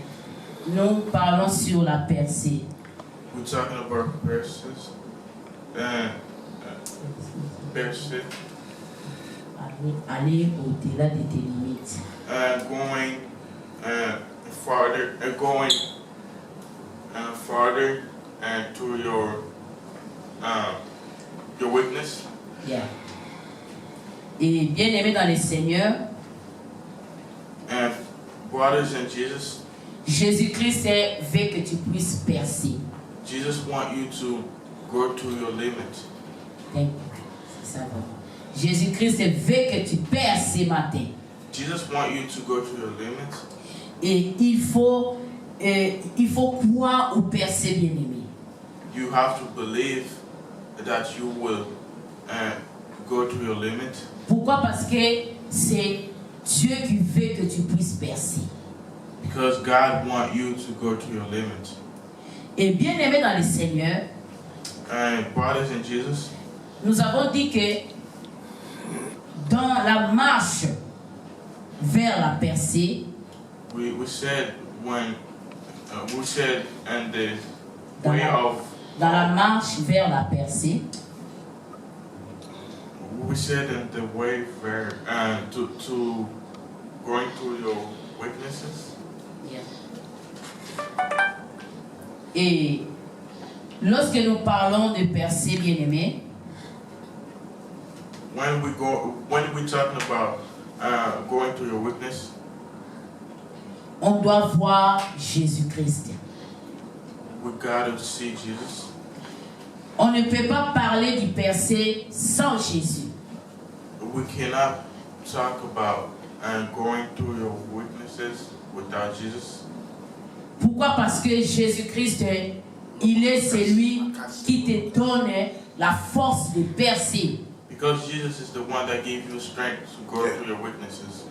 nous parlons sur la percée. we're talking about verses. Verses. Aller au-delà de tes limites. Going farther, farther to your weakness. Yeah. Et bien-aimé dans le Seigneur, And brothers in Jesus, Jésus-Christ veut que tu puisses percer. Jesus want you to go to your limit. C'est ça, bon. Jésus-Christ veut que tu perces ce matin. Jesus want you to go to your limit. Et il faut croire au percer, bien-aimé. You have to believe that you will go to your limit. Pourquoi? Parce que c'est Dieu qui veut que tu puisses percer. Because God wants you to go to your limit. Et bien-aimé dans le Seigneur, And brothers in Jesus, nous avons dit que dans la marche vers la percée, we said when we said in the dans way la, of dans la marche vers la percée, we said in the way where to going through your weaknesses. et lorsque nous parlons de percée, bien-aimé, When we talking about going through your weakness, on doit voir Jésus-Christ. we gotta see Jesus. On ne peut pas parler du percée sans Jésus. We cannot talk about going through your weaknesses without Jesus. Pourquoi? Parce que Jésus-Christ, il est celui qui te donne la force de percer. Because Jesus is the one that gave you strength to go through your weaknesses.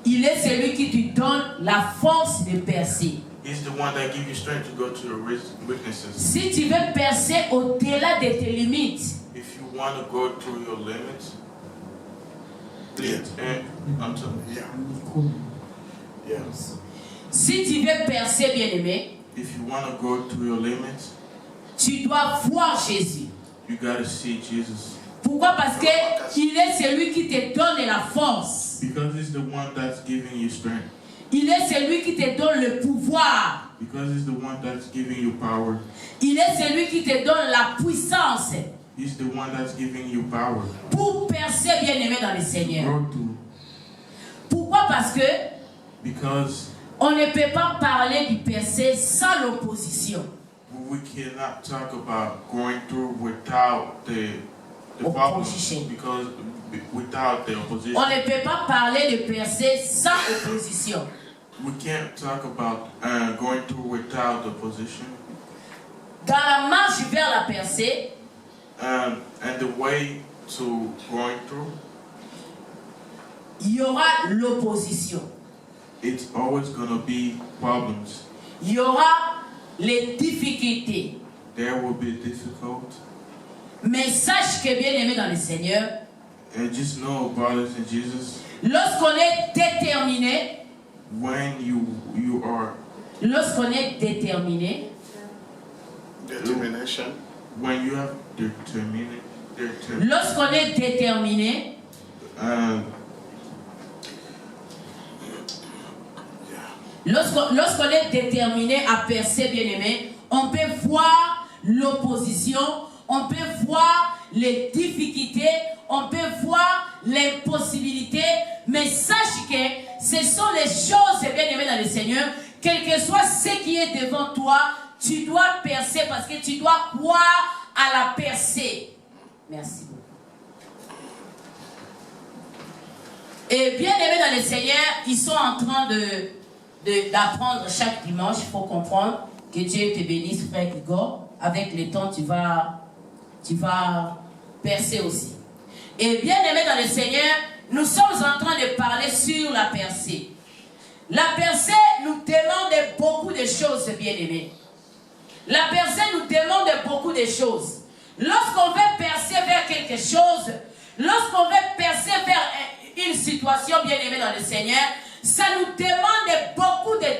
Il est celui qui te donne la force de percer. He's the one that gives you strength to go to your weaknesses. Si tu veux percer au-delà de tes limites, If you want to go through your limits, si tu veux percer, bien-aimé, if you want to go through your limits, tu dois voir Jésus. you gotta see Jesus. Pourquoi? Parce que il est celui qui te donne la force. Because he's the one that's giving you strength. Il est celui qui te donne le pouvoir. Because he's the one that's giving you power. Il est celui qui te donne la puissance He's the one that's giving you power. pour percer, bien-aimé dans le Seigneur. Go to. Pourquoi? Parce que Because on ne peut pas parler du percer sans l'opposition. we cannot talk about going through without the problem. Opposition. Because without the opposition. On ne peut pas parler de percer sans opposition. We can't talk about going through without the opposition. Dans la marche vers la percée, And the way to going through, il y aura l'opposition. it's always gonna be problems. Il y aura les difficultés. There will be difficult. Mais sache que, bien-aimé dans le Seigneur, And just know, brothers in Jesus, lorsqu'on est déterminé, when you are Determination. when you have determination, lorsqu'on est déterminé, lorsqu'on est déterminé à percer, bien-aimé, on peut voir l'opposition, on peut voir les difficultés, on peut voir l'impossibilité, Mais sache que ce sont les choses, bien aimé dans le Seigneur, quel que soit ce qui est devant toi, tu dois percer parce que tu dois croire à la percée. Merci beaucoup. Et bien aimé dans le Seigneur, ils sont en train d'apprendre chaque dimanche. Il faut comprendre que Dieu te bénisse, frère Igor. Avec le temps, tu vas percer aussi. Et bien aimé dans le Seigneur, nous sommes en train de parler sur la percée. La percée nous demande beaucoup de choses, bien aimé. La percée nous demande beaucoup de choses. Lorsqu'on veut percer vers quelque chose, lorsqu'on veut percer vers une situation, bien aimée dans le Seigneur, ça nous demande beaucoup de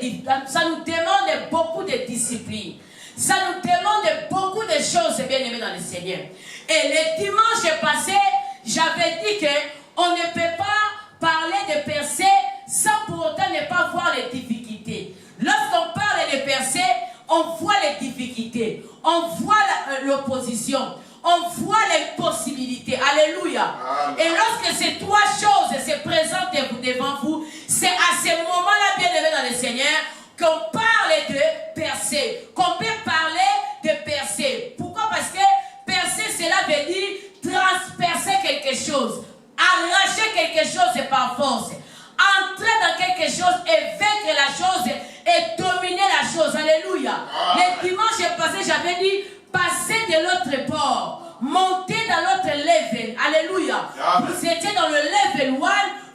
discipline. Ça nous demande beaucoup de choses, bien aimé dans le Seigneur. Et le dimanche passé, j'avais dit qu'on ne peut pas parler de percée sans pour autant ne pas voir les difficultés. Lorsqu'on parle de percée, on voit les difficultés, on voit l'opposition, on voit les possibilités. Alléluia. Amen. Et lorsque ces trois choses se présentent devant vous, c'est à ce moment-là, bien aimé dans le Seigneur, qu'on parle de percée, qu'on peut parler de percée. Pourquoi? Parce que percer, cela veut dire transpercer quelque chose, arracher quelque chose par force, entrer dans quelque chose et vaincre la chose et dominer la chose. Alléluia. Le dimanche passé, j'avais dit passer de l'autre bord, monter dans l'autre level. Alléluia. Vous étiez dans le level 1,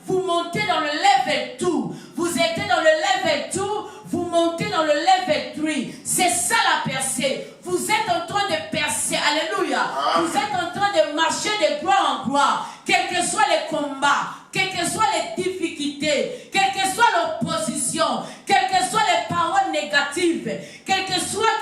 vous montez dans le level 2. Vous étiez dans le level 2, vous montez dans le level 3. C'est ça la percée. Vous êtes en train de percer. Alléluia. Vous êtes en train de marcher de gloire en gloire. Quels que soient les combats, quelles que soient les difficultés, quelle que soit l'opposition, quelles que soient les paroles négatives, quelles que soient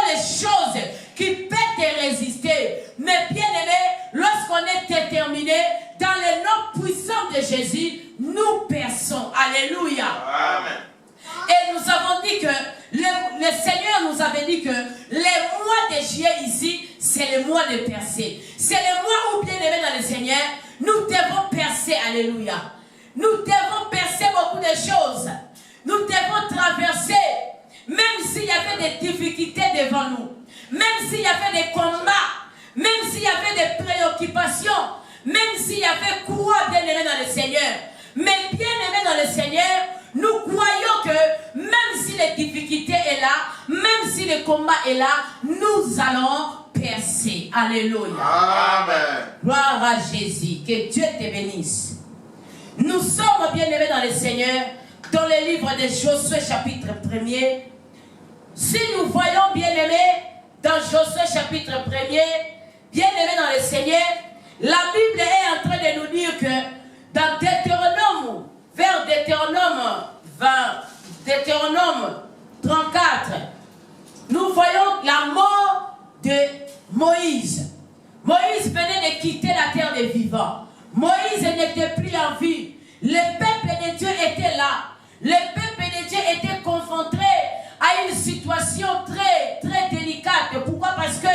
les choses qui peuvent te résister. Mais bien aimé, lorsqu'on est déterminé dans le nom puissant de Jésus, nous perçons. Alléluia. Amen. Et nous avons dit que le Seigneur nous avait dit que les mois de juillet ici, c'est le mois de percer. C'est le mois où, bien aimé dans le Seigneur, nous devons percer. Alléluia. Nous devons percer beaucoup de choses. Nous devons traverser, même s'il y avait des difficultés devant nous, même s'il y avait des combats, même s'il y avait des préoccupations, même s'il y avait quoi, bien aimé dans le Seigneur. Mais bien aimé dans le Seigneur, nous croyons que même si les difficultés est là, même si le combat est là, nous allons percer. Alléluia. Amen. Gloire à Jésus. Que Dieu te bénisse. Nous sommes bien aimés dans le Seigneur, dans le livre de Josué chapitre 1er. Si nous voyons bien aimés dans Josué chapitre 1er, bien aimés dans le Seigneur, la Bible est en train de nous dire que dans Deutéronome, vers Deutéronome 20, Deutéronome 34, nous voyons la mort de Moïse. Moïse venait de quitter la terre des vivants. Moïse n'était plus en vie. Le peuple de Dieu était là. Le peuple de Dieu était confronté à une situation très, très délicate. Pourquoi? Parce que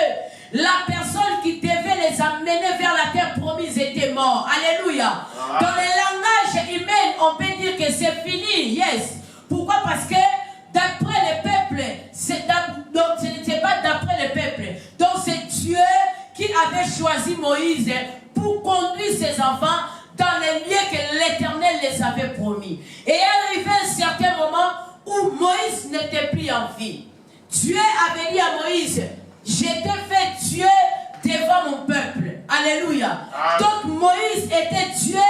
la personne qui devait les amener vers la terre promise était morte. Alléluia. Dans le langage humain, on peut dire que c'est fini. Yes. Pourquoi? Parce que d'après le peuple, ce n'était pas d'après le peuple. Donc c'est Dieu qui avait choisi Moïse pour conduire ses enfants dans les lieux que l'Éternel les avait promis. Et arrivé un certain moment où Moïse n'était plus en vie. Dieu avait dit à Moïse, je t'ai fait Dieu devant mon peuple. Alléluia. Donc Moïse était Dieu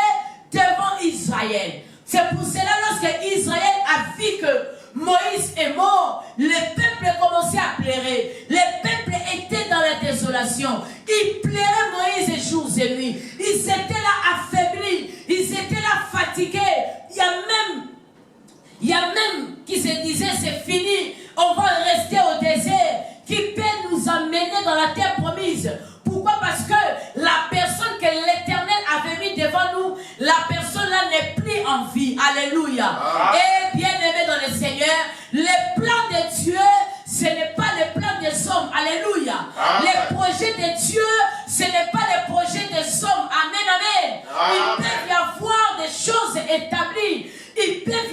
devant Israël. C'est pour cela lorsque Israël a vu que Moïse est mort, le peuple commençait à pleurer. Le peuple était dans la désolation. Il pleurait Moïse jours et nuits. Ils étaient là affaiblis. Ils étaient là fatigués. Il y a même qui se disait c'est fini. On va rester au désert. Qui peut nous amener dans la terre promise. Pourquoi? Parce que la personne que l'Éternel avait mis devant nous, la personne-là n'est plus en vie. Alléluia. Et bien aimé dans le Seigneur, le plan de Dieu, ce n'est pas le plan des hommes. Alléluia. Les projets de Dieu, ce n'est pas les projets des hommes. Amen, amen. Il peut y avoir des choses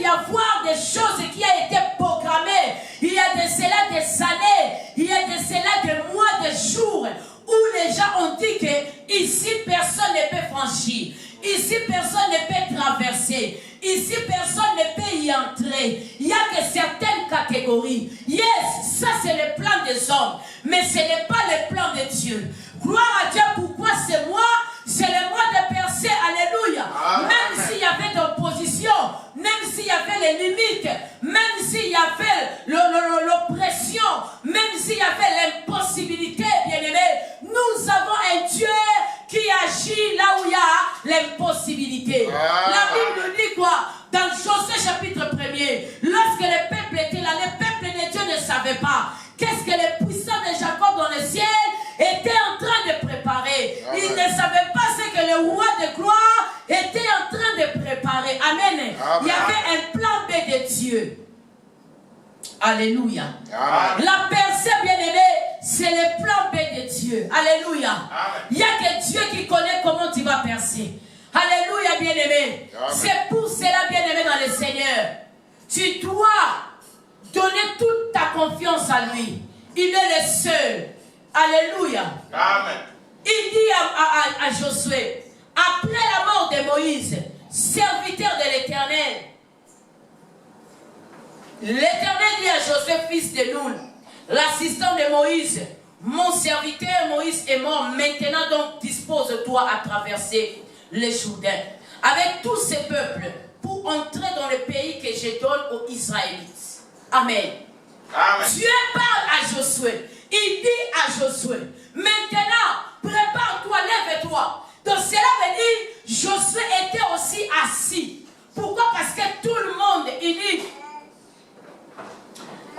avoir des choses qui ont été programmées. Il y a de cela des années, il y a de cela des mois, des jours, où les gens ont dit que ici personne ne peut franchir, ici personne ne peut traverser, ici personne ne peut y entrer. Il y a que certaines catégories. Yes, ça c'est le plan des hommes, mais ce n'est pas le plan de Dieu. Gloire à Dieu, pourquoi c'est moi? C'est le mois de percer, alléluia. Même s'il y avait d'opposition, même s'il y avait les limites, même s'il y avait l'oppression, même s'il y avait l'impossibilité, bien-aimé, nous avons un Dieu qui agit là où il y a l'impossibilité. La Bible nous dit quoi? Dans Josué chapitre 1er, lorsque le peuple était là, le peuple de Dieu ne savait pas qu'est-ce que les puissants de Jacob dans le ciel étaient en train de préparer. Ils ne savaient pas ce que le roi de gloire était en train de préparer. Amen. Il y avait un plan B de Dieu. Alléluia. La percée, bien-aimée, c'est le plan B de Dieu. Alléluia. Il n'y a que Dieu qui connaît comment tu vas percer. Alléluia, bien-aimé. C'est pour cela, bien-aimé, dans le Seigneur, tu dois donner toute ta confiance à lui. Il est le seul. Alléluia. Amen. Il dit à Josué, après la mort de Moïse, serviteur de l'Éternel, l'Éternel dit à Josué, fils de Nun, l'assistant de Moïse, mon serviteur Moïse est mort, maintenant donc dispose-toi à traverser le Jourdain avec tous ces peuples pour entrer dans le pays que je donne aux Israélites. Amen. Amen. Dieu parle à Josué. Il dit à Josué, maintenant, prépare-toi, lève-toi. Donc cela veut dire, Josué était aussi assis. Pourquoi? Parce que tout le monde, il dit,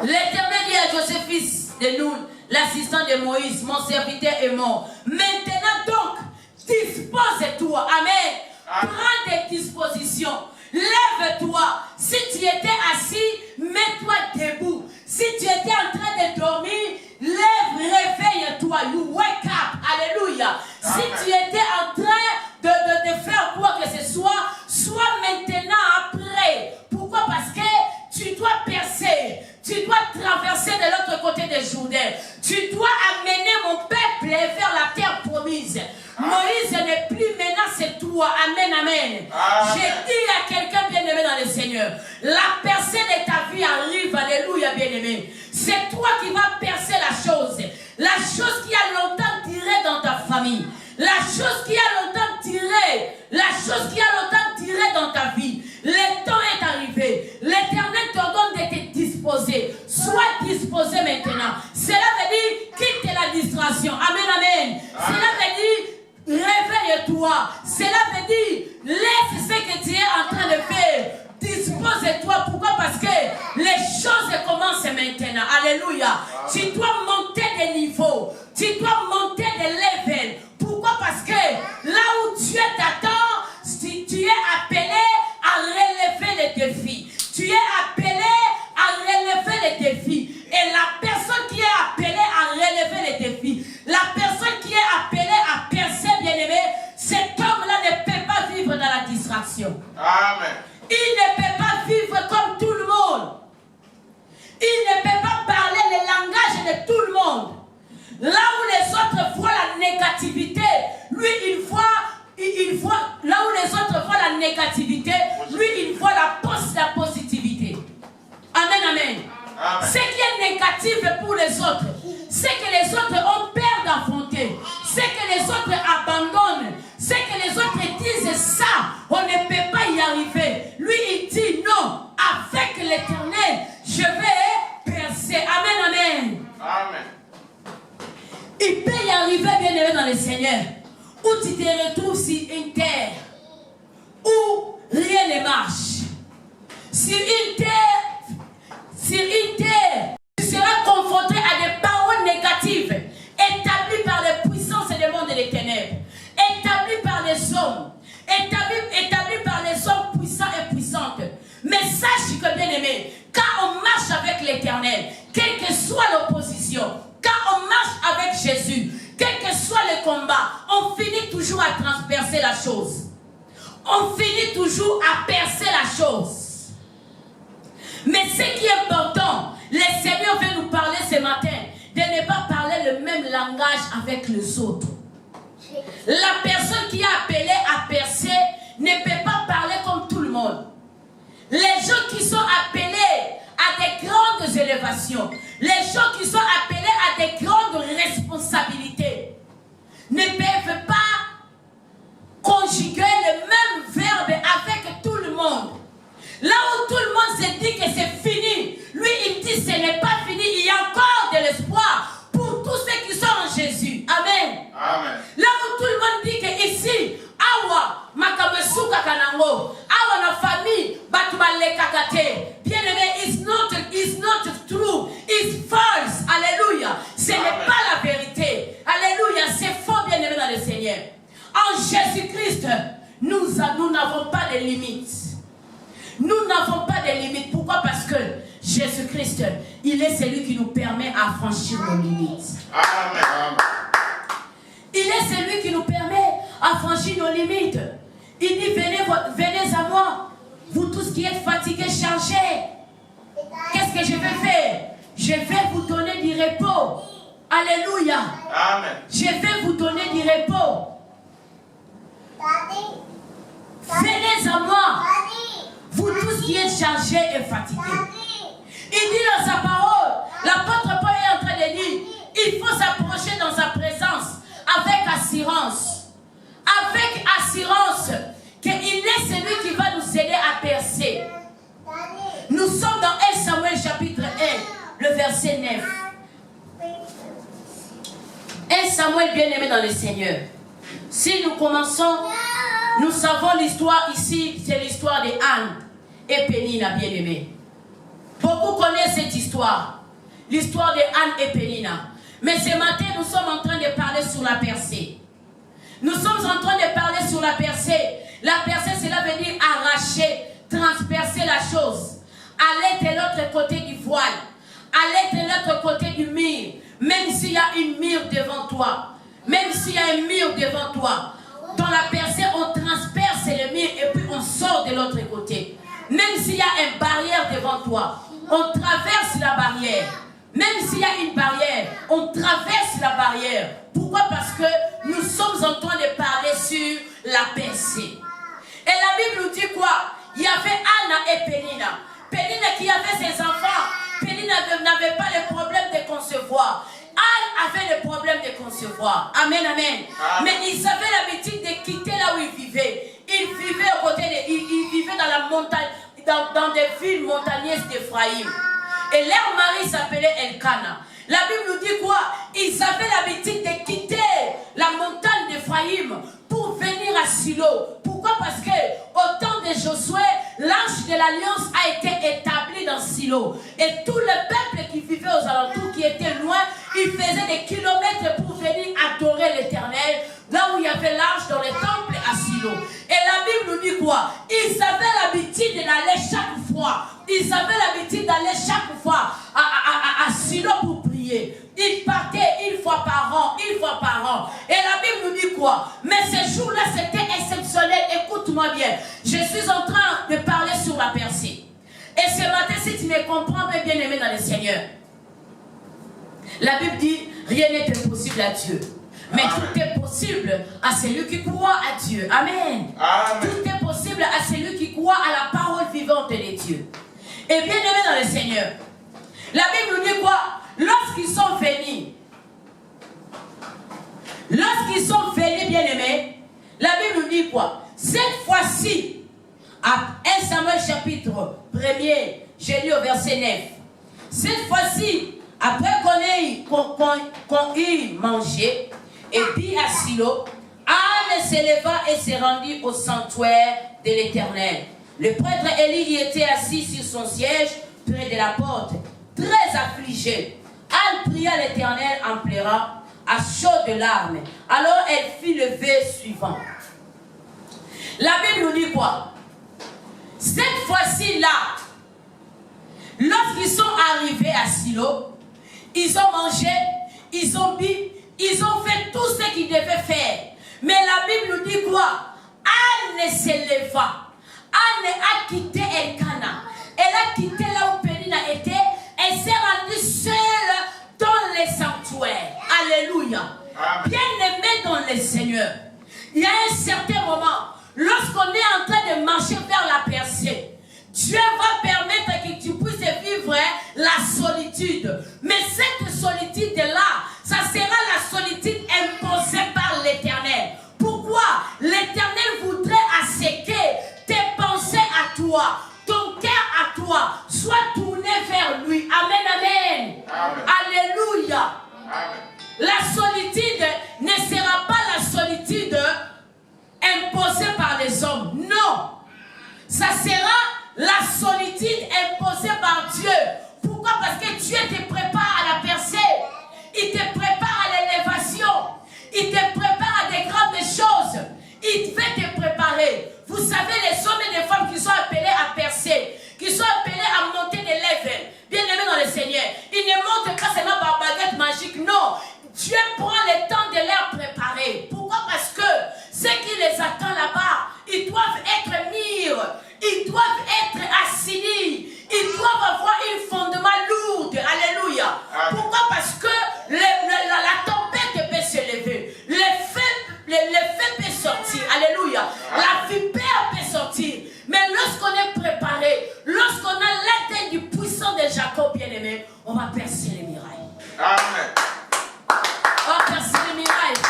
l'Éternel dit à Josué, fils de Nun, l'assistant de Moïse, mon serviteur est mort. Maintenant donc, dispose-toi. Amen. Prends des dispositions. Lève-toi. Si tu étais assis, mets-toi debout. Si tu étais en train de dormir, lève, réveille-toi. You wake up. Alléluia. Si tu étais en train de faire quoi que ce soit, sois maintenant prêt. Pourquoi? Parce que tu dois percer. Tu dois traverser de l'autre côté des Jourdain. Tu dois amener mon peuple vers la terre promise. Moïse n'est plus maintenant, c'est toi. Amen, amen. J'ai dit à quelqu'un bien-aimé dans le Seigneur, la percée de ta vie arrive. Alléluia, bien-aimé. C'est toi qui vas percer la chose. La chose qui a longtemps tiré dans ta famille. La chose qui a longtemps tiré. La chose qui a longtemps tiré dans ta vie. Le temps est arrivé. L'Éternel t'ordonne de te disposer. Sois disposé maintenant. Cela veut dire quitte la distraction. Amen, amen. Cela veut dire réveille-toi. Cela veut dire laisse ce que tu es en train de faire. Dispose-toi. Pourquoi? Parce que les choses commencent maintenant. Alléluia. Tu dois monter des niveaux. Tu dois monter des levels. Pourquoi? Parce que là où Dieu t'attend, tu es appelé à relever les défis. Tu es appelé à relever les défis. Et la personne qui est appelée à relever les défis, la personne qui est appelée à percer, bien-aimé, cet homme-là ne peut pas vivre dans la distraction. Amen. Il ne peut pas vivre comme tout le monde. Il ne peut pas parler le langage de tout le monde. Là où les autres voient la négativité, lui il voit, là où les autres voient la négativité, lui il voit la positivité. Amen, amen. Amen. Ce qui est négatif pour les autres, c'est que les autres ont peur d'affronter, c'est que les autres abandonnent, c'est que les autres disent ça, on ne peut pas y arriver. Lui il dit non, avec l'Éternel, je vais percer. Amen, amen. Amen. Il peut y arriver, bien-aimé dans le Seigneur, où tu te retrouves sur une terre où rien ne marche. Sur une terre, tu seras confronté à des paroles négatives établies par les puissances et les mondes des ténèbres, établies par les hommes, établies par les hommes puissants et puissantes. Mais sache que, bien-aimé, quand on marche avec l'Éternel, quelle que soit l'opposition, quand on marche avec Jésus, quel que soit le combat, on finit toujours à transpercer la chose. On finit toujours à percer la chose. Mais ce qui est important, le Seigneur veut nous parler ce matin, de ne pas parler le même langage avec les autres. La personne qui est appelée à percer ne peut pas parler comme tout le monde. Les gens qui sont appelés à des grandes élévations, les gens qui sont appelés à des grandes responsabilités, ne peuvent pas conjuguer le même verbe avec tout le monde. Là où tout le monde se dit que c'est fini, lui il dit ce n'est pas fini, il y a encore de l'espoir pour tous ceux qui sont en Jésus. Amen. Amen. Là où tout le monde dit que ici, awa makabesuka kanango, awa na famille batubale kakate. Bien aimé, it's not true, it's false. Alléluia. Ce n'est pas la vérité. Alléluia, c'est faux, bien aimé dans le Seigneur. En Jésus-Christ, nous n'avons pas de limites. Nous n'avons pas de limites. Pourquoi? Parce que Jésus-Christ, il est celui qui nous permet à franchir nos limites. Amen. Il est celui qui nous permet à franchir nos limites. Il dit, venez à moi, vous tous qui êtes fatigués, chargés. Qu'est-ce que je vais faire? Je vais vous donner du repos. Alléluia. Amen. Je vais vous donner du repos. Venez à moi, vous tous qui êtes chargés et fatigués. Il dit dans sa parole, l'apôtre Paul est en train de dire, il faut s'approcher dans sa présence avec assurance. Avec assurance qu'il est celui qui va nous aider à percer. Nous sommes dans 1 Samuel chapitre 1, le verset 9. 1 Samuel bien-aimé dans le Seigneur. Si nous commençons, nous savons l'histoire ici, c'est l'histoire de Anne et Pénina, bien-aimés. Beaucoup connaissent cette histoire, l'histoire de Anne et Pénina. Mais ce matin, nous sommes en train de parler sur la percée. Nous sommes en train de parler sur la percée. La percée, cela veut dire arracher, transpercer la chose. Aller de l'autre côté du voile. Aller de l'autre côté du mur. Même s'il y a une mur devant toi. Même s'il y a un mur devant toi. Dans la percée, on transperce le mur et puis on sort de l'autre côté. Même s'il y a une barrière devant toi, on traverse la barrière. Même s'il y a une barrière, on traverse la barrière. Pourquoi? Parce que nous sommes en train de parler sur la percée. Et la Bible nous dit quoi? Il y avait Anna et Pénina. Pénina qui avait ses enfants. Pénina n'avait pas le problème de concevoir. Anne avait le problème de concevoir. Amen, amen. Mais ils avaient l'habitude de quitter là où ils vivaient. Ils vivaient au côté ils vivaient dans la montagne, dans des villes montagneuses d'Ephraïm. Et leur mari s'appelait Elkana. La Bible nous dit quoi? Ils avaient l'habitude de quitter la montagne d'Ephraïm pour venir à Silo. Pourquoi? Parce que au temps de Josué, l'arche de l'alliance a été établie dans Silo. Et tout le peuple qui vivait aux alentours, qui était loin, ils faisaient des kilomètres pour venir adorer l'Éternel, là où il y avait l'arche dans le temple à Silo. Et la Bible nous dit quoi? Ils avaient l'habitude d'aller chaque fois. Ils avaient l'habitude d'aller chaque fois à Silo pour prier. Ils partaient une fois par an, une fois par an. Et la Bible nous dit quoi? Mais ce jour-là, c'était exceptionnel. Écoute-moi bien. Je suis en train de parler sur la percée. Et ce matin, si tu me comprends, bien aimé dans le Seigneur, la Bible dit, rien n'est impossible à Dieu. Mais Amen. Tout est possible à celui qui croit à Dieu. Amen. Amen. Tout est possible à celui qui croit à la parole vivante de Dieu. Et bien aimé dans le Seigneur, la Bible nous dit quoi? Lorsqu'ils sont venus, bien aimés, la Bible nous dit quoi? Cette fois-ci, à 1 Samuel chapitre 1er, j'ai lu au verset 9. Cette fois-ci, après qu'on ait mangé et bu à Silo, Anne s'éleva et se rendit au sanctuaire de l'Éternel. Le prêtre Élie y était assis sur son siège près de la porte, très affligé. Anne pria l'Éternel en pleurant à chaudes larmes. Alors elle fit le vœu suivant. La Bible nous dit quoi? Cette fois-ci-là, lorsqu'ils sont arrivés à Silo, ils ont mangé, ils ont bu, ils ont fait tout ce qu'ils devaient faire. Mais la Bible nous dit quoi? Anne s'éleva. Anne a quitté Elkana. Elle a quitté là où Alléluia. Bien-aimé dans le Seigneur, il y a un certain moment, lorsqu'on est en train de marcher vers la percée, Dieu va permettre que tu puisses vivre la solitude. Mais cette solitude-là, ça sera la solitude imposée par l'Éternel. Pourquoi? L'Éternel voudrait à ce que tes pensées à toi, ton cœur à toi, soient tournés vers lui. Amen, amen. Amen. Alléluia. Amen. La solitude ne sera pas la solitude imposée par les hommes. Non. Ça sera la solitude imposée par Dieu. Pourquoi? Parce que Dieu te prépare à la percée. Il te prépare à l'élévation. Il te prépare à des grandes choses. Il veut te préparer. Vous savez, les hommes et les femmes qui sont appelés à percer, qui sont appelés à monter des levels, bien aimés dans le Seigneur, ils ne montent pas seulement par baguette magique. Non. Dieu prend le temps de les préparer. Pourquoi? Parce que ce qui les attend là-bas, ils doivent être mûrs. Ils doivent être assis. Ils doivent avoir un fondement lourd. Alléluia. Pourquoi? Parce que la tempête peut se lever. Le feu peut sortir. Alléluia. La vipère peut sortir. Mais lorsqu'on est préparé, lorsqu'on a l'aide du puissant de Jacob bien-aimé, on va percer les murailles. Amen. On va percer les murailles.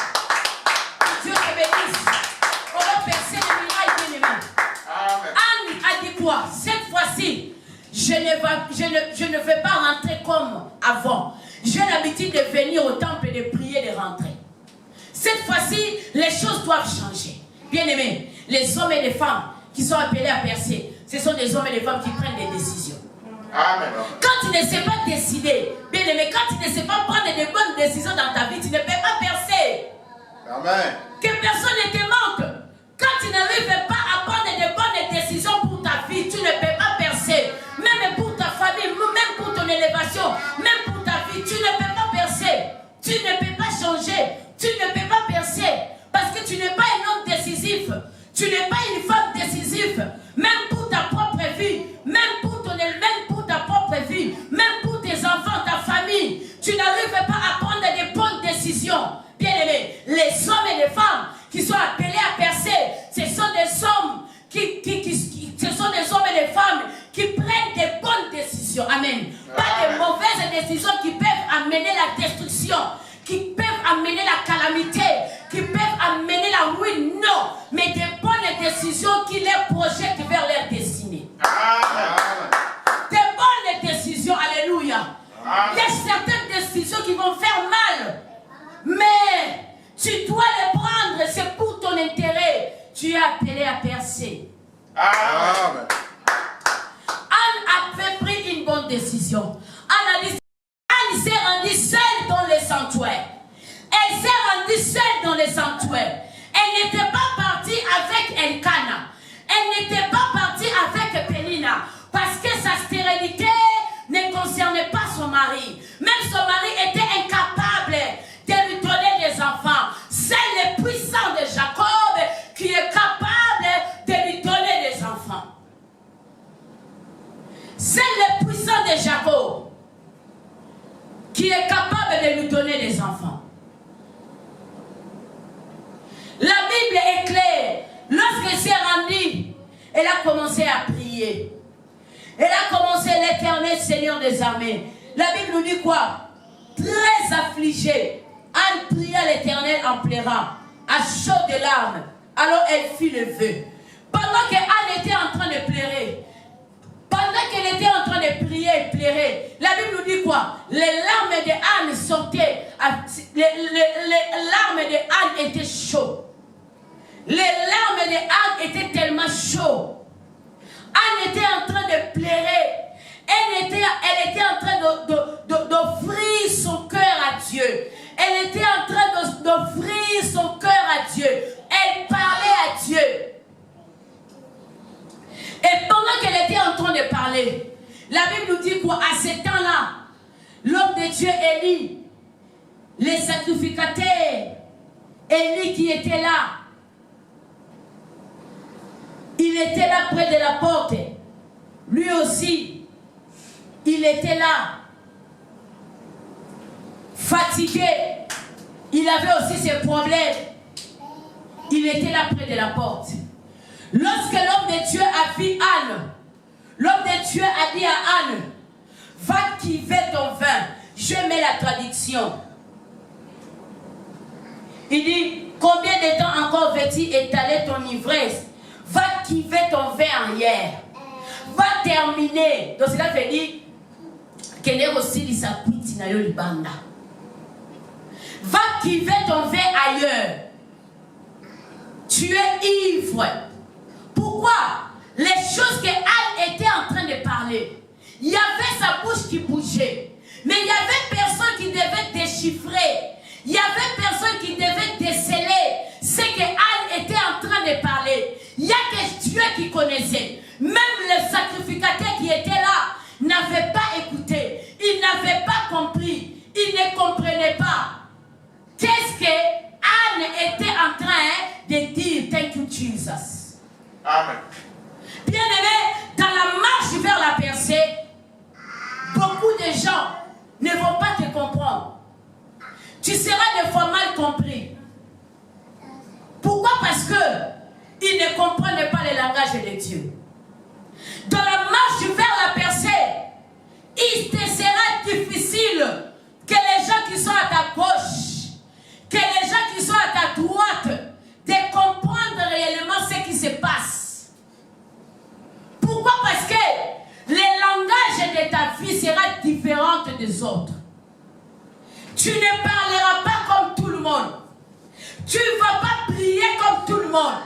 Dieu te bénisse. On va percer les murailles bien-aimé. Anne a dit quoi? Cette fois-ci, je ne vais pas rentrer comme avant. J'ai l'habitude de venir au temple et de prier, de rentrer. Cette fois-ci, les choses doivent changer. Bien-aimés, les hommes et les femmes qui sont appelés à percer, ce sont des hommes et des femmes qui prennent des décisions. Amen. Quand tu ne sais pas décider, bien-aimé, quand tu ne sais pas prendre de bonnes décisions dans ta vie, tu ne peux pas percer. Amen. Que personne ne te manque. Quand tu n'arrives pas à prendre de bonnes décisions pour ta vie, tu ne peux pas percer. Même pour ta famille, même pour ton élévation, même pour ta vie, tu ne peux pas percer. Tu ne peux pas changer. Tu ne peux pas percer. Parce que tu n'es pas un homme décisif. Tu n'es pas une femme décisive. Même pour ta propre vie, même pour ta propre vie, même pour tes enfants, ta famille, tu n'arrives pas à prendre de bonnes décisions. Bien-aimés, les hommes et les femmes qui sont appelés à percer, ce sont des hommes ce sont des hommes et des femmes qui prennent des bonnes décisions. Amen. Pas de mauvaises décisions qui peuvent amener la destruction, qui peuvent amener la calamité, qui peuvent amener la ruine. Non, mais des bonnes décisions qui les projettent vers leur destinée. Amen. Des bonnes décisions. Alléluia. Amen. Il y a certaines décisions qui vont faire mal, mais tu dois les prendre, c'est pour ton intérêt. Tu es appelé à percer. Amen. Anne avait pris une bonne décision. Anne s'est rendue seule dans le sanctuaire. Elle s'est rendue seule dans le sanctuaire. Elle n'était pas partie avec Elkana. Elle n'était pas partie avec Pénina. Parce que sa stérilité ne concernait pas son mari. Même son mari était incapable de lui donner des enfants. C'est le puissant de Jacob qui est capable de lui donner des enfants. C'est le puissant de Jacob qui est capable de lui donner des enfants. La Bible est claire. Lorsqu'elle s'est rendue, elle a commencé à prier. Elle a commencé l'Éternel Seigneur des armées. La Bible nous dit quoi? Très affligée, Anne pria l'Éternel en pleurant, à chaudes de larmes. Alors elle fit le vœu. Pendant que Anne était en train de pleurer, pendant qu'elle était en train de prier et pleurer, la Bible nous dit quoi? Les larmes de Anne sortaient. Les larmes de Anne étaient chaudes. Les larmes de Anne étaient tellement chaudes. Anne était en train de pleurer. Elle était en train d'offrir son cœur à Dieu. Elle était en train d'offrir son cœur à Dieu. Elle parlait à Dieu. Et pendant qu'elle était en train de parler, la Bible nous dit quoi? À ce temps-là, l'homme de Dieu Élie, les sacrificateurs, Élie qui était là, il était là près de la porte. Lui aussi, il était là, fatigué, il avait aussi ses problèmes. Il était là près de la porte. Lorsque l'homme de Dieu a vu Anne, l'homme de Dieu a dit à Anne, va cuver ton vin. Je mets la traduction. Il dit, combien de temps encore veux-tu étaler ton ivresse? Va cuver ton vin hier. Va terminer. Donc cela veut dire qu'elle est aussi l'isakouti banda. Va cuver ton vin ailleurs. Tu es ivre. Pourquoi? Les choses que Anne était en train de parler, il y avait sa bouche qui bougeait, mais il y avait personne qui devait déchiffrer, il y avait personne qui devait déceler ce que Anne était en train de parler. Il y a que Dieu qui connaissait. Même le sacrificateur qui était là n'avait pas écouté, il n'avait pas compris, il ne comprenait pas. Qu'est-ce que Anne était en train de dire? Thank you, Jesus. Amen. Bien-aimé, dans la marche vers la percée, beaucoup de gens ne vont pas te comprendre. Tu seras des fois mal compris. Pourquoi? Parce que ils ne comprennent pas le langage de Dieu. Dans la marche vers la percée, il te sera difficile que les gens qui sont à ta gauche, que les gens qui sont à ta droite, de comprendre réellement ce qui se passe. Pourquoi? Parce que le langage de ta vie sera différent des autres. Tu ne parleras pas comme tout le monde. Tu ne vas pas prier comme tout le monde.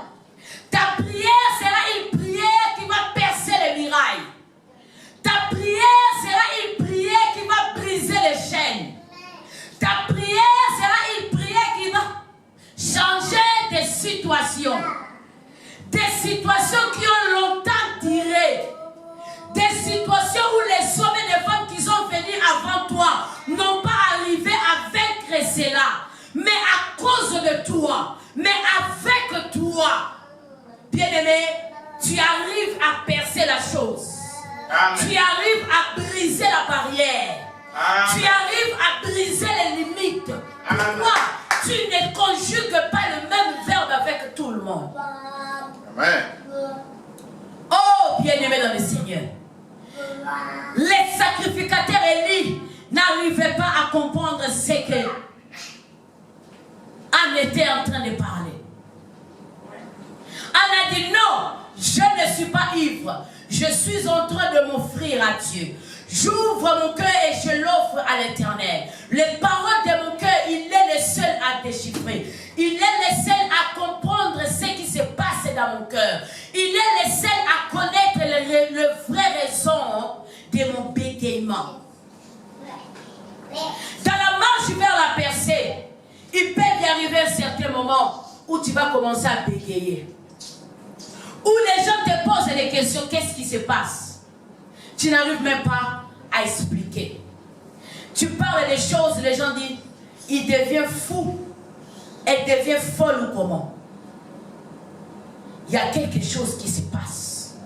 Ta prière sera une prière qui va percer les murailles. Ta prière sera une prière qui va briser les chaînes. Ta prière sera une prière qui va changer des situations. Des situations qui ont longtemps duré. Des situations où les hommes et les femmes qui sont venus avant toi n'ont pas arrivé à vaincre cela. Mais à cause de toi, mais avec toi, bien-aimé, tu arrives à percer la chose. Amen. Tu arrives à briser la barrière. Amen. Tu arrives à briser les limites. Pourquoi? Tu ne conjugues pas le même verbe avec tout le monde. Amen. Oh, bien-aimé dans le Seigneur. Les sacrificateurs Élie n'arrivaient pas à comprendre ce que Anne était en train de parler. Anne a dit non, je ne suis pas ivre. Je suis en train de m'offrir à Dieu. J'ouvre mon cœur et je l'offre à l'Éternel. Les paroles de mon cœur, il est le seul à déchiffrer. Il est le seul à comprendre ce qui se passe dans mon cœur. Il est le seul à connaître le vrai raison de mon bégaiement. Dans la marche vers la percée, il peut y arriver un certain moment où tu vas commencer à bégayer. Où les gens te posent des questions, qu'est-ce qui se passe? Tu n'arrives même pas à expliquer. Tu parles des choses, les gens disent, il devient fou. Elle devient folle ou comment? Il y a quelque chose qui se passe.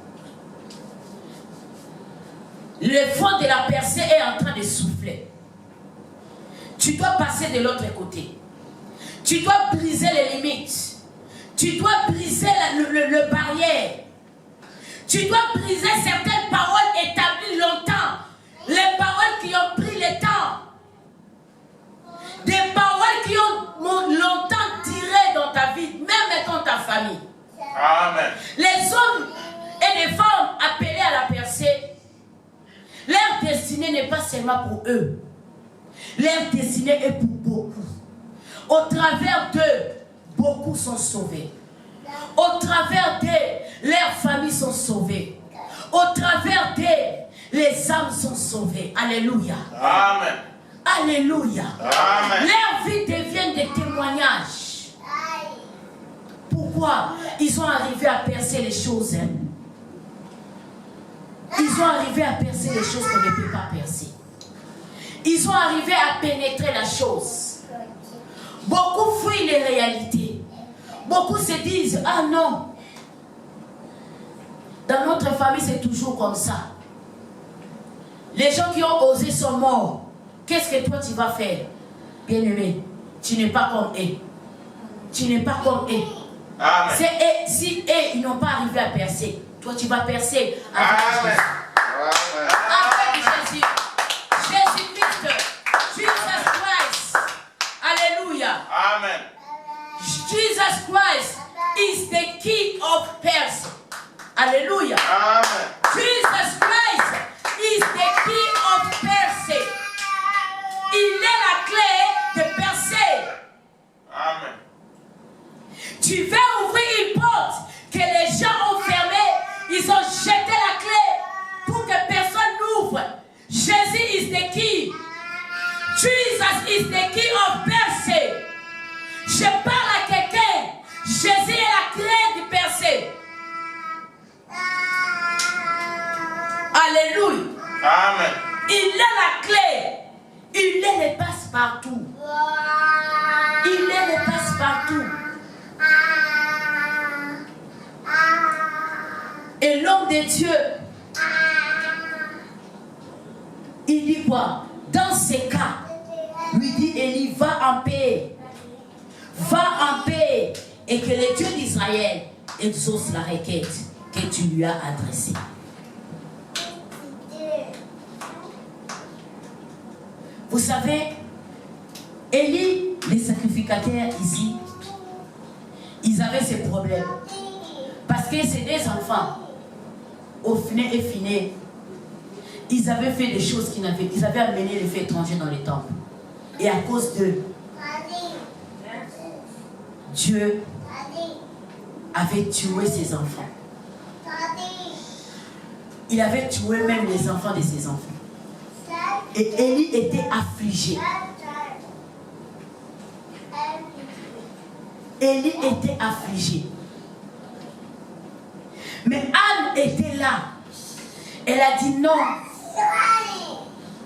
Le vent de la percée est en train de souffler. Tu dois passer de l'autre côté. Tu dois briser les limites. Tu dois briser le barrière. Tu dois briser certaines paroles établies longtemps. Les paroles qui ont pris le temps. Des paroles qui ont longtemps tiré dans ta vie, même dans ta famille. Amen. Les hommes et les femmes appelés à la percée, leur destinée n'est pas seulement pour eux. Leur destinée est pour beaucoup. Au travers d'eux, beaucoup sont sauvés. Au travers d'eux, leurs familles sont sauvées. Au travers d'eux, les âmes sont sauvées. Alléluia. Amen. Alléluia. Amen. Leur vie devient des témoignages. Pourquoi? Ils ont arrivé à percer les choses. Hein? Ils ont arrivé à percer les choses qu'on ne peut pas percer. Ils ont arrivé à pénétrer la chose. Beaucoup fuient les réalités. Beaucoup se disent, ah non. Dans notre famille, c'est toujours comme ça. Les gens qui ont osé sont morts. Qu'est-ce que toi tu vas faire? Bien-aimé, tu n'es pas comme eux. Tu n'es pas comme eux. Si eux, ils n'ont pas arrivé à percer, toi tu vas percer avec Jésus. Avec Jésus. Jésus-Christ. Jesus Christ. Alléluia. Amen. Jesus Christ is the key of Perse. Alléluia. Amen. Jesus Christ is the key of Perse. Il est la clé de percer. Amen. Tu veux ouvrir une porte que les gens ont fermée. Ils ont jeté la clé pour que personne n'ouvre. Jésus is the key. Jesus is the key of percée. Je parle à quelqu'un. Jésus est la clé du percée. Alléluia. Amen. Il est la clé. Il est le passe-partout. Il est le passe-partout. Et l'homme de Dieu, il dit quoi? Dans ces cas, lui dit Élie, va en paix. Va en paix. Et que le Dieu d'Israël exauce la requête que tu lui as adressée. Vous savez, Élie, les sacrificateurs ici, ils avaient ces problèmes. Parce que c'est des enfants, au final et fini, ils avaient fait des choses qu'ils n'avaient. Ils avaient amené les faits étrangers dans les temples. Et à cause d'eux, Dieu avait tué ses enfants. Il avait tué même les enfants de ses enfants. Et Élie était affligé. Élie était affligé. Mais Anne était là. Elle a dit non.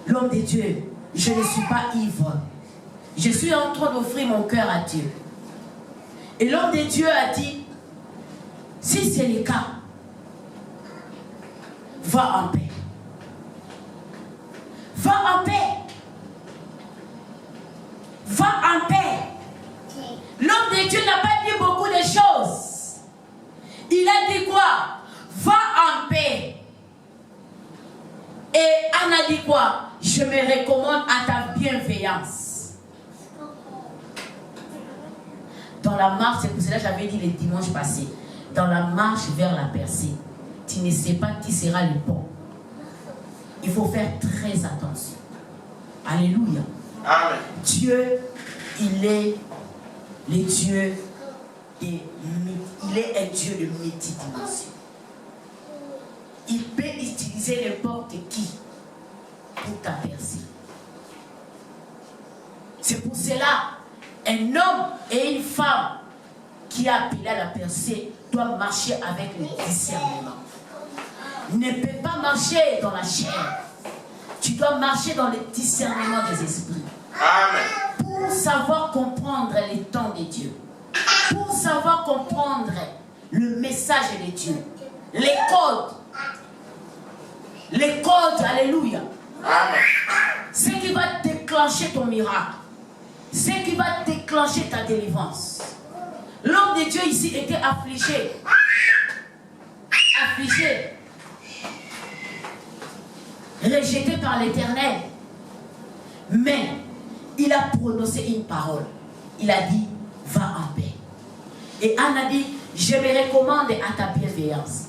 L'homme de Dieu, je ne suis pas ivre. Je suis en train d'offrir mon cœur à Dieu. Et l'homme de Dieu a dit, si c'est le cas, va en paix. Va en paix. Va en paix. L'homme de Dieu n'a pas dit beaucoup de choses. Il a dit quoi? Va en paix. Et Anne a dit quoi? Je me recommande à ta bienveillance. Dans la marche, c'est pour cela que j'avais dit le dimanche passé, dans la marche vers la percée, tu ne sais pas qui sera le bon. Il faut faire très attention. Alléluia. Amen. Dieu, il est le Dieu il est un Dieu de multidimension. Il peut utiliser n'importe qui pour ta percée. C'est pour cela, un homme et une femme qui a appelé à la percée doivent marcher avec le discernement. Ne peut pas marcher dans la chair. Tu dois marcher dans le discernement des esprits. Amen. Pour savoir comprendre les temps de Dieu. Pour savoir comprendre le message de Dieu. Les codes. Les codes, alléluia. Amen. Ce qui va déclencher ton miracle. Ce qui va déclencher ta délivrance. L'homme de Dieu ici était affligé. Affligé. Rejeté par l'Éternel. Mais il a prononcé une parole. Il a dit, va en paix. Et Anne a dit, je me recommande à ta bienveillance.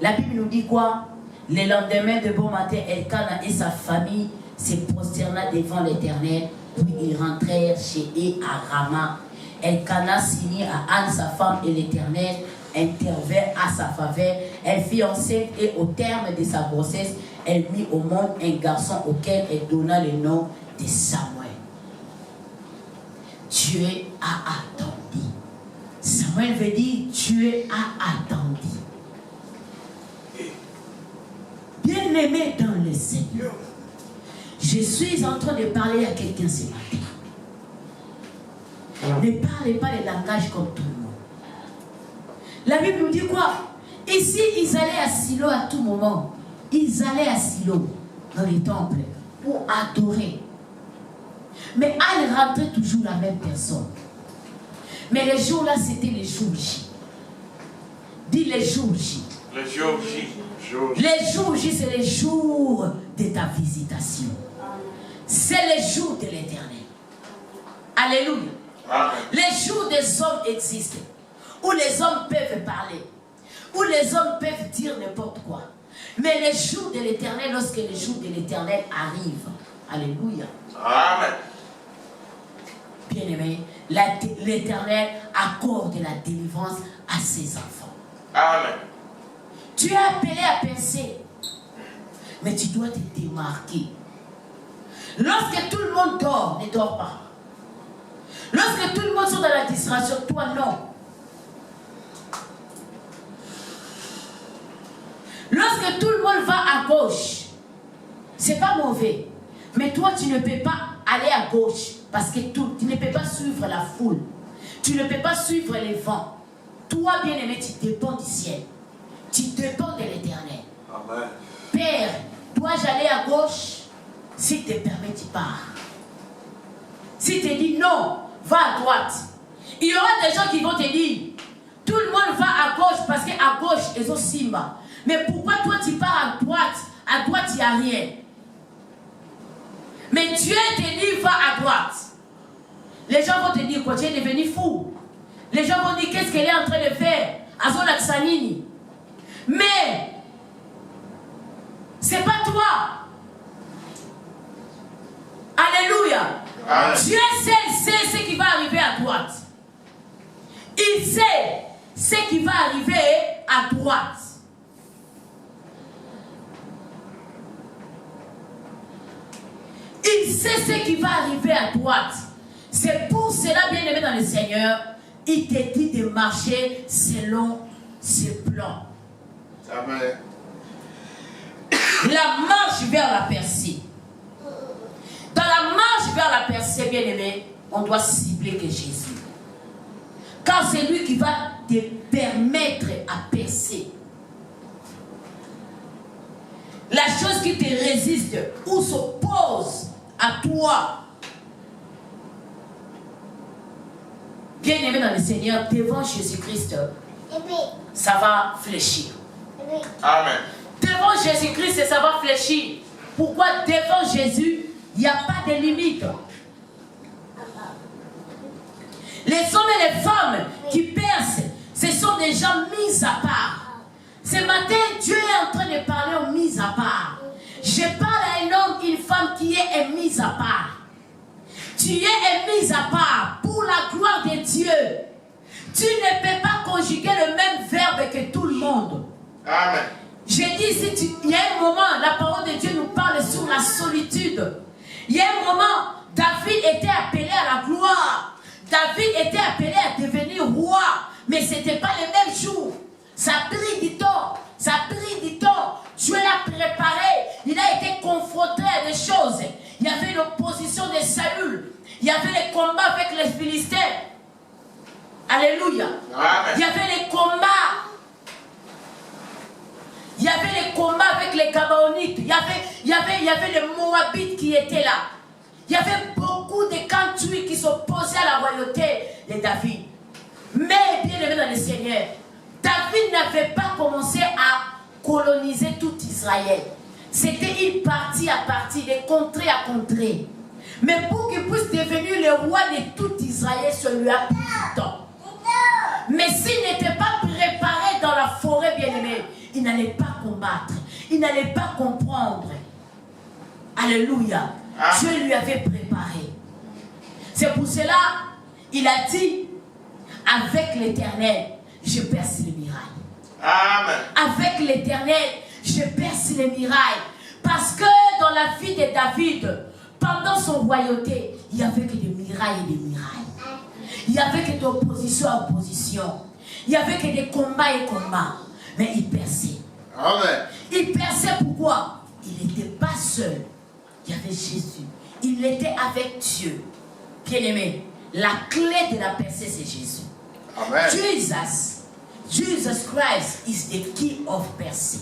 La Bible nous dit quoi? Le lendemain de bon matin, Elkana et sa famille se prosternèrent devant l'Éternel. Puis ils rentrèrent chez eux à Rama. Elkana signit à Anne, sa femme, et l'Éternel intervint à sa faveur. Elle fut enceinte et au terme de sa grossesse, elle mit au monde un garçon auquel elle donna le nom de Samuel. Dieu a attendu. Samuel veut dire Dieu a attendu. Bien-aimé dans le Seigneur, je suis en train de parler à quelqu'un ce matin. Ne parlez pas le langage comme tout le monde. La Bible nous dit quoi? Ici, ils allaient à Silo à tout moment. Ils allaient à Silo, dans les temples, pour adorer. Mais elle rentrait toujours la même personne. Mais les jours-là, c'était les jours J. Dis les jours J. Les jours J. Les jours J, c'est les jours de ta visitation. C'est les jours de l'Éternel. Alléluia. Amen. Les jours des hommes existent. Où les hommes peuvent parler. Où les hommes peuvent dire n'importe quoi. Mais les jours de l'Éternel, lorsque les jours de l'Éternel arrivent. Alléluia. Amen. Bien-aimé, l'Éternel accorde la délivrance à ses enfants. Amen. Tu es appelé à percer. Mais tu dois te démarquer. Lorsque tout le monde dort, ne dors pas. Lorsque tout le monde sont dans la distraction, toi non. Lorsque tout le monde va à gauche, c'est pas mauvais. Mais toi, tu ne peux pas aller à gauche parce que tu ne peux pas suivre la foule. Tu ne peux pas suivre les vents. Toi, bien-aimé, tu dépends du ciel. Tu dépends de l'Éternel. Amen. Père, dois-je aller à gauche? S'il te permet, tu pars. S'il te dit non, va à droite. Il y aura des gens qui vont te dire, tout le monde va à gauche parce qu'à gauche, ils ont Simba. Mais pourquoi toi tu pars à droite? À droite, il n'y a rien. Mais Dieu te dit, va à droite. Les gens vont te dire quoi? Tu es devenu fou. Les gens vont dire, qu'est-ce qu'elle est en train de faire? Azolaksanini. Mais, c'est pas toi. Alléluia. Amen. Dieu sait ce qui va arriver à droite. Il sait ce qui va arriver à droite. Il sait ce qui va arriver à droite. C'est pour cela, bien-aimé dans le Seigneur, il te dit de marcher selon ses plans. Amen. La marche vers la percée. Dans la marche vers la percée, bien-aimé, on doit cibler que Jésus. Car c'est lui qui va te permettre à percer. La chose qui te résiste ou s'oppose à toi, bien-aimé dans le Seigneur, devant Jésus-Christ, ça va fléchir. Amen. Devant Jésus-Christ, ça va fléchir. Pourquoi devant Jésus, il n'y a pas de limite. Les hommes et les femmes qui percent, ce sont des gens mis à part. Ce matin, Dieu est en train de parler aux mis à part. Je parle à un homme, une femme qui est mis à part. Tu es mis à part pour la gloire de Dieu. Tu ne peux pas conjuguer le même verbe que tout le monde. Amen. J'ai dit ici, il y a un moment, la parole de Dieu nous parle sur la solitude. Il y a un moment, David était appelé à la gloire. David était appelé à devenir roi. Mais ce n'était pas les mêmes jours. Ça a pris du temps. Ça a pris du temps. Dieu l'a préparé. Il a été confronté à des choses. Il y avait l'opposition de Saül. Il y avait les combats avec les Philistins. Alléluia. Amen. Il y avait les combats. Il y avait les combats avec les Gabaonites. Il y avait les Moabites qui étaient là. Il y avait beaucoup de Cantuis qui s'opposaient à la royauté de David. Mais, bien aimé dans le Seigneur, David n'avait pas commencé à coloniser tout Israël. C'était une partie à partie, de contrée à contrée. Mais pour qu'il puisse devenir le roi de tout Israël, ça lui a pris du temps. Mais s'il n'était pas préparé dans la forêt, bien aimé, il n'allait pas combattre. Il n'allait pas comprendre. Alléluia. Dieu lui avait préparé. C'est pour cela, il a dit, avec l'Éternel, je perce les murailles. Amen. Avec l'Éternel, je perce les murailles. Parce que dans la vie de David, pendant son royauté, il n'y avait que des murailles et des murailles. Il n'y avait que d'opposition à opposition. Il n'y avait que des combats et combats. Mais il perçait. Amen. Il perçait pourquoi? Il n'était pas seul. Il y avait Jésus. Il était avec Dieu. Bien-aimé, la clé de la percée, c'est Jésus. Amen. Jesus Christ is the key of percée.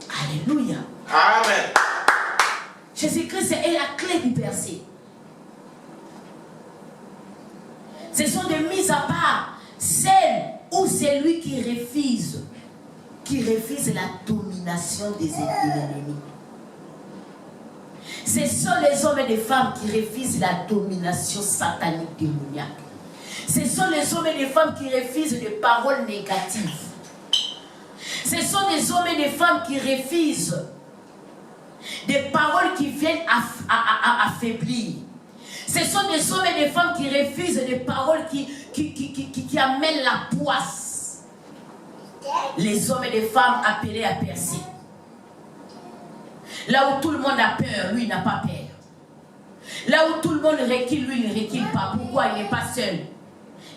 Alléluia. Amen. Jésus-Christ est la clé du percé. Ce sont des mises à part, celles où c'est lui qui refuse la domination des ennemis. Ce sont les hommes et les femmes qui refusent la domination satanique démoniaque. Ce sont les hommes et les femmes qui refusent des paroles négatives. Ce sont des hommes et des femmes qui refusent des paroles qui viennent affaiblir. Ce sont des hommes et des femmes qui refusent des paroles qui amènent la poisse. Les hommes et les femmes appelés à percer. Là où tout le monde a peur, lui, il n'a pas peur. Là où tout le monde recule, lui, il ne recule pas. Pourquoi? Il n'est pas seul.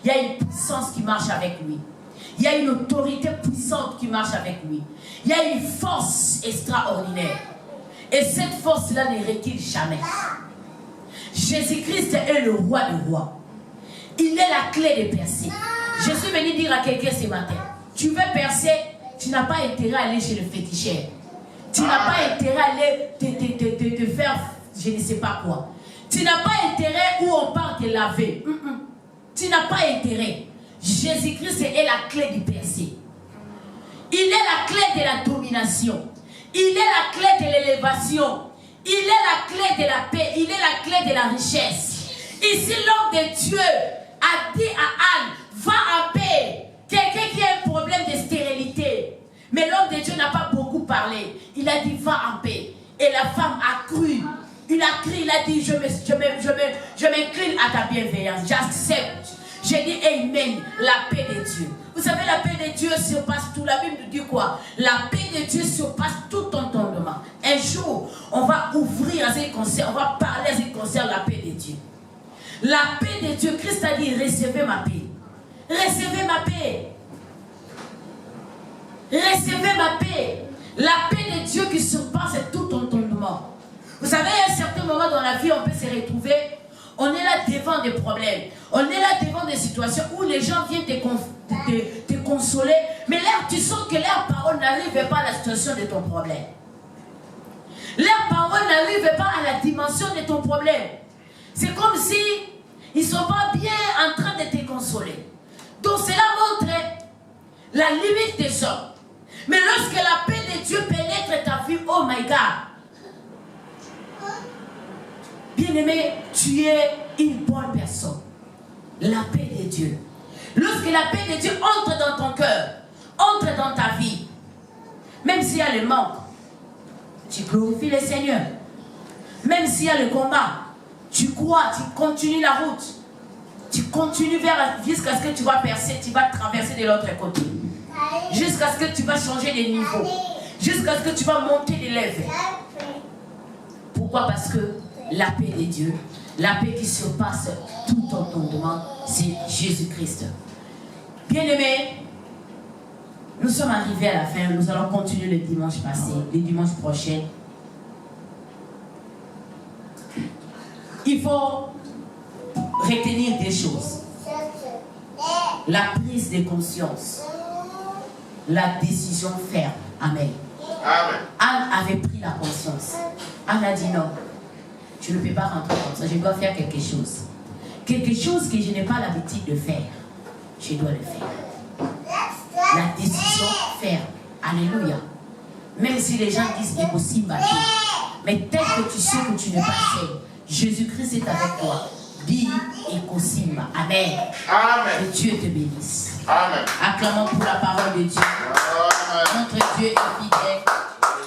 Il y a une puissance qui marche avec lui. Il y a une autorité puissante qui marche avec lui. Il y a une force extraordinaire. Et cette force-là ne recule jamais. Jésus-Christ est le roi des rois. Il est la clé des percées. Je suis venu dire à quelqu'un ce matin, tu veux percer, tu n'as pas intérêt à aller chez le féticheur. Tu n'as pas intérêt à aller te faire je ne sais pas quoi. Tu n'as pas intérêt où on part te laver. Tu n'as pas intérêt. Jésus-Christ est la clé du percé. Il est la clé de la domination. Il est la clé de l'élévation. Il est la clé de la paix. Il est la clé de la richesse. Ici, l'homme de Dieu a dit à Anne, va en paix. Quelqu'un qui a un problème de stérilité. Mais l'homme de Dieu n'a pas beaucoup parlé. Il a dit, va en paix. Et la femme a cru. Il a crié, il a dit, je m'incline à ta bienveillance. J'accepte. J'ai dit, amen, la paix de Dieu. Vous savez, la paix de Dieu surpasse tout. La Bible nous dit quoi? La paix de Dieu surpasse tout entendement. Un jour, on va ouvrir à ce qui concerne, on va parler à ce qui concerne la paix de Dieu. La paix de Dieu, Christ a dit, recevez ma paix. Recevez ma paix. Recevez ma paix. La paix de Dieu qui surpasse tout entendement. Vous savez, à un certain moment dans la vie, on peut se retrouver, on est là devant des problèmes. On est là devant des situations où les gens viennent te consoler, mais là, tu sens que leur parole n'arrive pas à la situation de ton problème. Leur parole n'arrive pas à la dimension de ton problème. C'est comme si ils ne sont pas bien en train de te consoler. Donc cela montre la limite des hommes. Mais lorsque la paix de Dieu pénètre ta vie, oh my God. Bien-aimé, tu es une bonne personne. La paix de Dieu. Lorsque la paix de Dieu entre dans ton cœur, entre dans ta vie, même s'il y a le manque, tu glorifies le Seigneur. Même s'il y a le combat, tu crois, tu continues la route. Tu continues jusqu'à ce que tu vas percer, tu vas traverser de l'autre côté. Jusqu'à ce que tu vas changer de niveau. Jusqu'à ce que tu vas monter des lèvres. Pourquoi? Parce que la paix de Dieu, la paix qui surpasse tout entendement, c'est Jésus-Christ. Bien-aimés, nous sommes arrivés à la fin. Nous allons continuer le dimanche passé, le dimanche prochain. Il faut retenir des choses. La prise de conscience. La décision ferme. Amen. Amen. Anne avait pris la conscience. Anne a dit non. Je ne peux pas rentrer comme ça. Je dois faire quelque chose. Quelque chose que je n'ai pas l'habitude de faire. Je dois le faire. La décision ferme. Alléluia. Même si les gens disent qu'il faut s'y battre. Mais tel que tu sais que tu n'es pas seul, Jésus-Christ est avec toi. Dis et Kosimba. Amen. Amen. Que Dieu te bénisse. Amen. Acclamons pour la parole de Dieu. Amen. Notre Dieu est fidèle.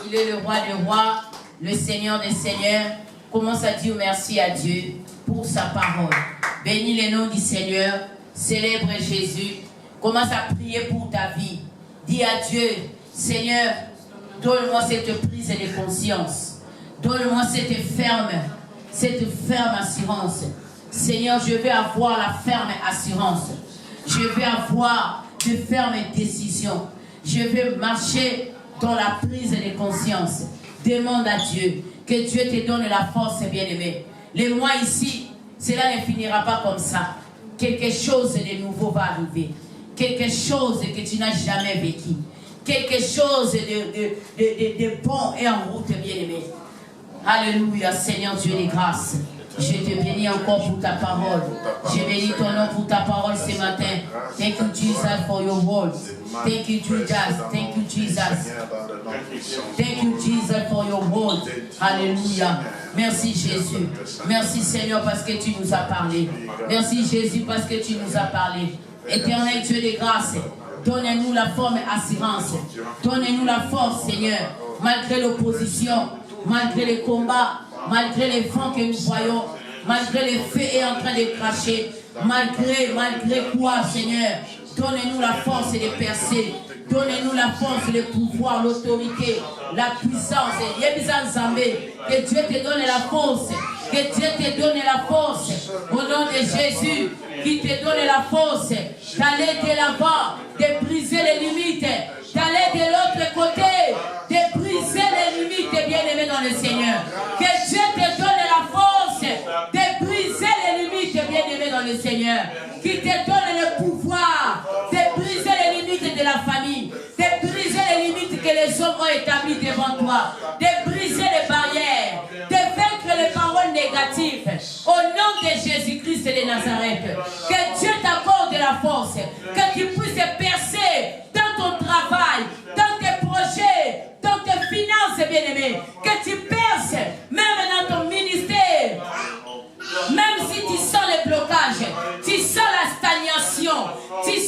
Il est le roi des rois, le Seigneur des seigneurs. Commence à dire merci à Dieu pour sa parole. Bénis le nom du Seigneur. Célèbre Jésus. Commence à prier pour ta vie. Dis à Dieu, Seigneur, donne-moi cette prise de conscience. Donne-moi cette ferme assurance. Seigneur, je vais avoir la ferme assurance. Je vais avoir de fermes décisions. Je vais marcher dans la prise de conscience. Demande à Dieu que Dieu te donne la force, bien-aimé. Les mois ici, cela ne finira pas comme ça. Quelque chose de nouveau va arriver. Quelque chose que tu n'as jamais vécu. Quelque chose de bon est en route, bien-aimé. Alléluia, Seigneur Dieu des grâces. Je te bénis encore pour ta parole. Je bénis ton nom pour ta parole ce matin. Thank you, Jesus, for your words. Thank you, Jesus. Thank you, Jesus. Thank you, Jesus, for your word. Alléluia. Merci, Jésus. Merci, Seigneur, parce que tu nous as parlé. Merci, Jésus, parce que tu nous as parlé. Éternel Dieu des grâces, donnez-nous la forme et assurance. Donnez-nous la force, Seigneur, malgré l'opposition, malgré les combats, malgré les vents que nous voyons, malgré les feux est en train de cracher, malgré quoi, Seigneur, donnez-nous la force de percer, donnez-nous la force, le pouvoir, l'autorité, la puissance. Que Dieu te donne la force, que Dieu te donne la force, au nom de Jésus, qui te donne la force d'aller de l'avant, de briser les limites, d'aller de l'autre côté, de briser les limites, bien-aimés dans le Seigneur. Que Dieu te donne la force de briser les limites, bien-aimés dans le Seigneur. Qui te donne le pouvoir de briser les limites de la famille, de briser les limites que les hommes ont établies devant toi, de briser les barrières, de vaincre les paroles négatives. Au nom de Jésus-Christ de Nazareth, que Dieu t'accorde la force, que tu puisses percer dans ton travail, dans tes projets, dans tes finances, bien-aimés, que tu perces même dans ton ministère. Même si tu sens les blocages, tu sens la stagnation, tu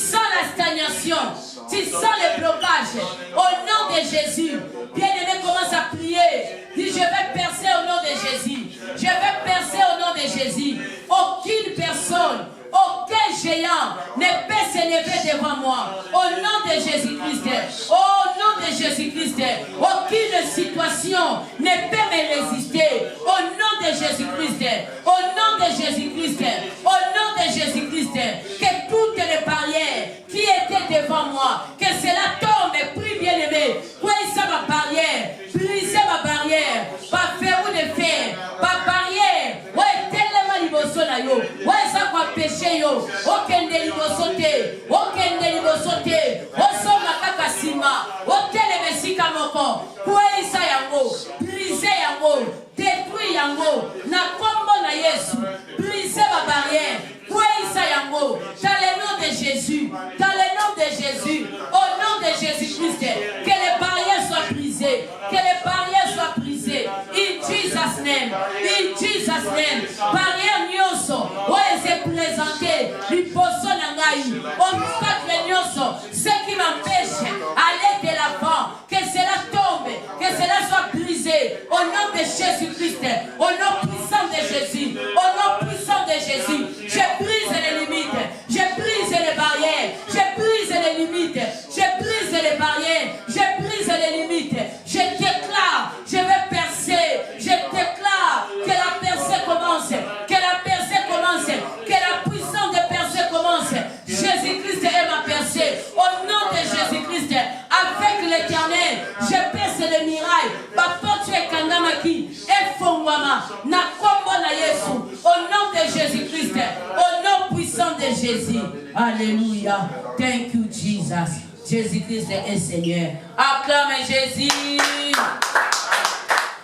sens les blocages, au nom de Jésus, bien-aimé, commence à prier. Dis, je vais percer au nom de Jésus. Je vais percer au nom de Jésus. Aucune personne, aucun géant ne peut s'élever devant moi. Au nom de Jésus-Christ, au nom de Jésus-Christ, aucune situation ne peut me résister. Au nom de Jésus-Christ, au nom de Jésus-Christ, au nom de Jésus-Christ, que toutes les barrières qui étaient devant moi, que cela tombe, prie bien-aimé. Quoi ça ma barrière? Brisez ma barrière. Pas faire ou de faire. Pas barrière. Ouais, tellement liboso na yo. Ouais, ça quoi péché yo. Aucun de liboso te. Aucun de liboso te. Osoma kaka sima. Otele mesika moko. Quoi ça yango. Brisez yango. Détruis yango. Na kombo na Yesu. Brisez ma barrière. Quoi ça yango. Dans le nom de Jésus. Dans le nom de Jésus. Au nom de Jésus-Christ. Que les barrières soient brisées. Que les barrières soient brisées. In Jesus' name. In Jesus' name. Barrière nyoso. Ouais, c'est présenté. Liposo nangai. Obstacle nyoso. Ce qui m'empêche d'aller de l'avant. Que cela tombe. Que cela soit brisé. Au nom de Jésus-Christ. Au nom puissant de Jésus. Au nom puissant de Jésus. Je brise les limites. Je brise les barrières. Je brise les limites. Je brise les barrières. Je brise les limites. Je déclare, je vais percer. Je déclare que la percée commence. Que la percée commence. Que la puissance de percée commence. Jésus-Christ est ma percée. Au nom de Jésus-Christ, avec l'Éternel, je perce les mirailles. Papa, tu es Kandamaki. Et Fongwama. Na kombo na Yesu. Au nom de Jésus-Christ. Au nom puissant de Jésus. Alléluia. Thank you, Jesus. Jésus-Christ est Seigneur. Acclame Jésus.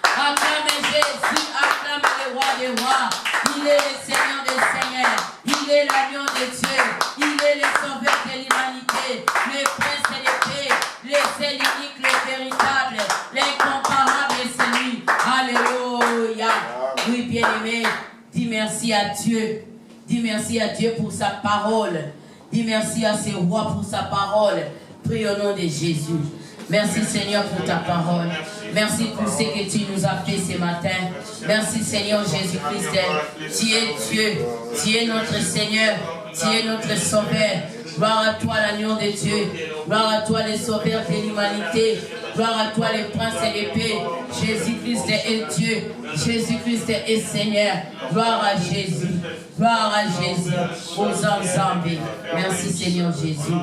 Acclame Jésus. Acclame le roi des rois. Il est le Seigneur des seigneurs. Il est l'agneau de Dieu. Il est le sauveur de l'humanité. Le prince de paix. Le seul unique, le véritable. L'incomparable est celui. Alléluia. Oui, bien-aimé. Dis merci à Dieu. Dis merci à Dieu pour sa parole. Dis merci à ce roi pour sa parole. Prie au nom de Jésus. Merci Seigneur pour ta parole. Merci pour ce que tu nous as fait ce matin. Merci Seigneur Jésus-Christ. Tu es Dieu. Tu es notre Seigneur. Tu es notre Sauveur. Gloire à toi l'agneau de Dieu. Gloire à toi le Sauveur de l'humanité. Gloire à toi le Prince de paix. Jésus-Christ est Dieu. Jésus-Christ est Seigneur. Gloire à Jésus. Gloire à Jésus. Aux ensembles. Merci Seigneur Jésus.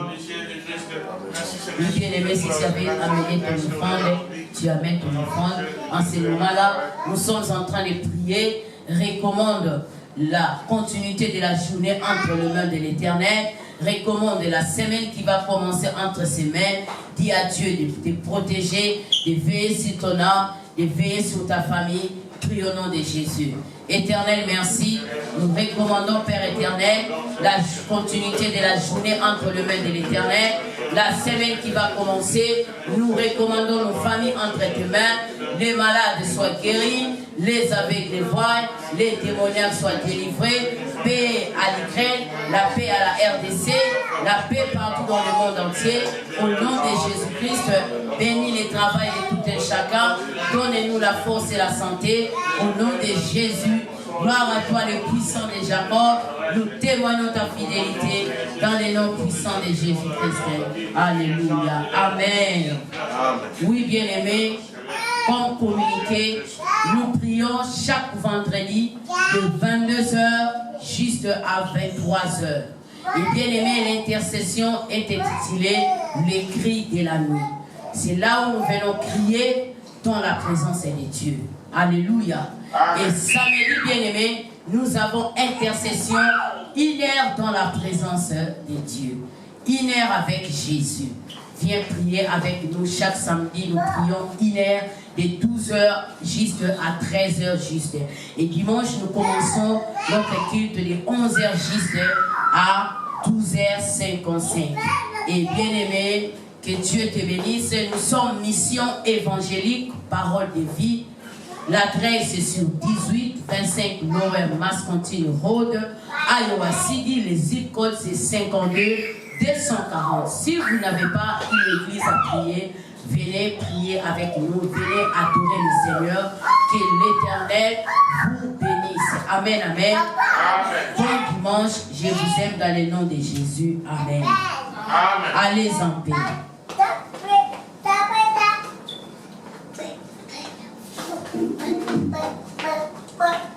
Bien-aimé, si tu avais amené ton offrande, tu amènes ton offrande. En ce moment-là, nous sommes en train de prier. Recommande la continuité de la journée entre les mains de l'Éternel. Recommande la semaine qui va commencer entre ses mains. Dis à Dieu de te protéger, de veiller sur ton âme, de veiller sur ta famille. Prie au nom de Jésus. Éternel, merci. Nous recommandons, Père éternel, la continuité de la journée entre les mains de l'Éternel. La semaine qui va commencer, nous recommandons nos familles entre tes mains. Les malades soient guéris, les aveugles voient, les démoniaques soient délivrés. Paix à l'Ukraine, la paix à la RDC, la paix partout dans le monde entier. Au nom de Jésus-Christ, bénis les travails de tout un chacun. Donnez-nous la force et la santé. Au nom de Jésus, gloire à toi, le puissant de Jacob. Nous témoignons ta fidélité dans les noms puissants de Jésus-Christ. Alléluia. Amen. Oui, bien-aimés, comme communiqué, nous prions chaque vendredi de 22h juste à 23h. Et bien aimé, l'intercession est intitulée les cris de la nuit. C'est là où nous venons crier dans la présence de Dieu. Alléluia. Et samedi, bien aimé, nous avons intercession, 1 heure dans la présence de Dieu. 1 heure avec Jésus. Viens prier avec nous chaque samedi. Nous prions 1 heure de 12h juste à 13h juste. Et dimanche, nous commençons notre culte de 11h juste à 12h55. Et bien aimé, que Dieu te bénisse. Nous sommes mission évangélique, parole de vie. L'adresse est sur 1825 Lower Mascontine Road, Iowa City. Le zip code c'est 52 240. Si vous n'avez pas une église à prier, venez prier avec nous, venez adorer le Seigneur, que l'Éternel vous bénisse. Amen, amen. Bon dimanche, je vous aime dans le nom de Jésus. Amen. Allez en paix. Bye.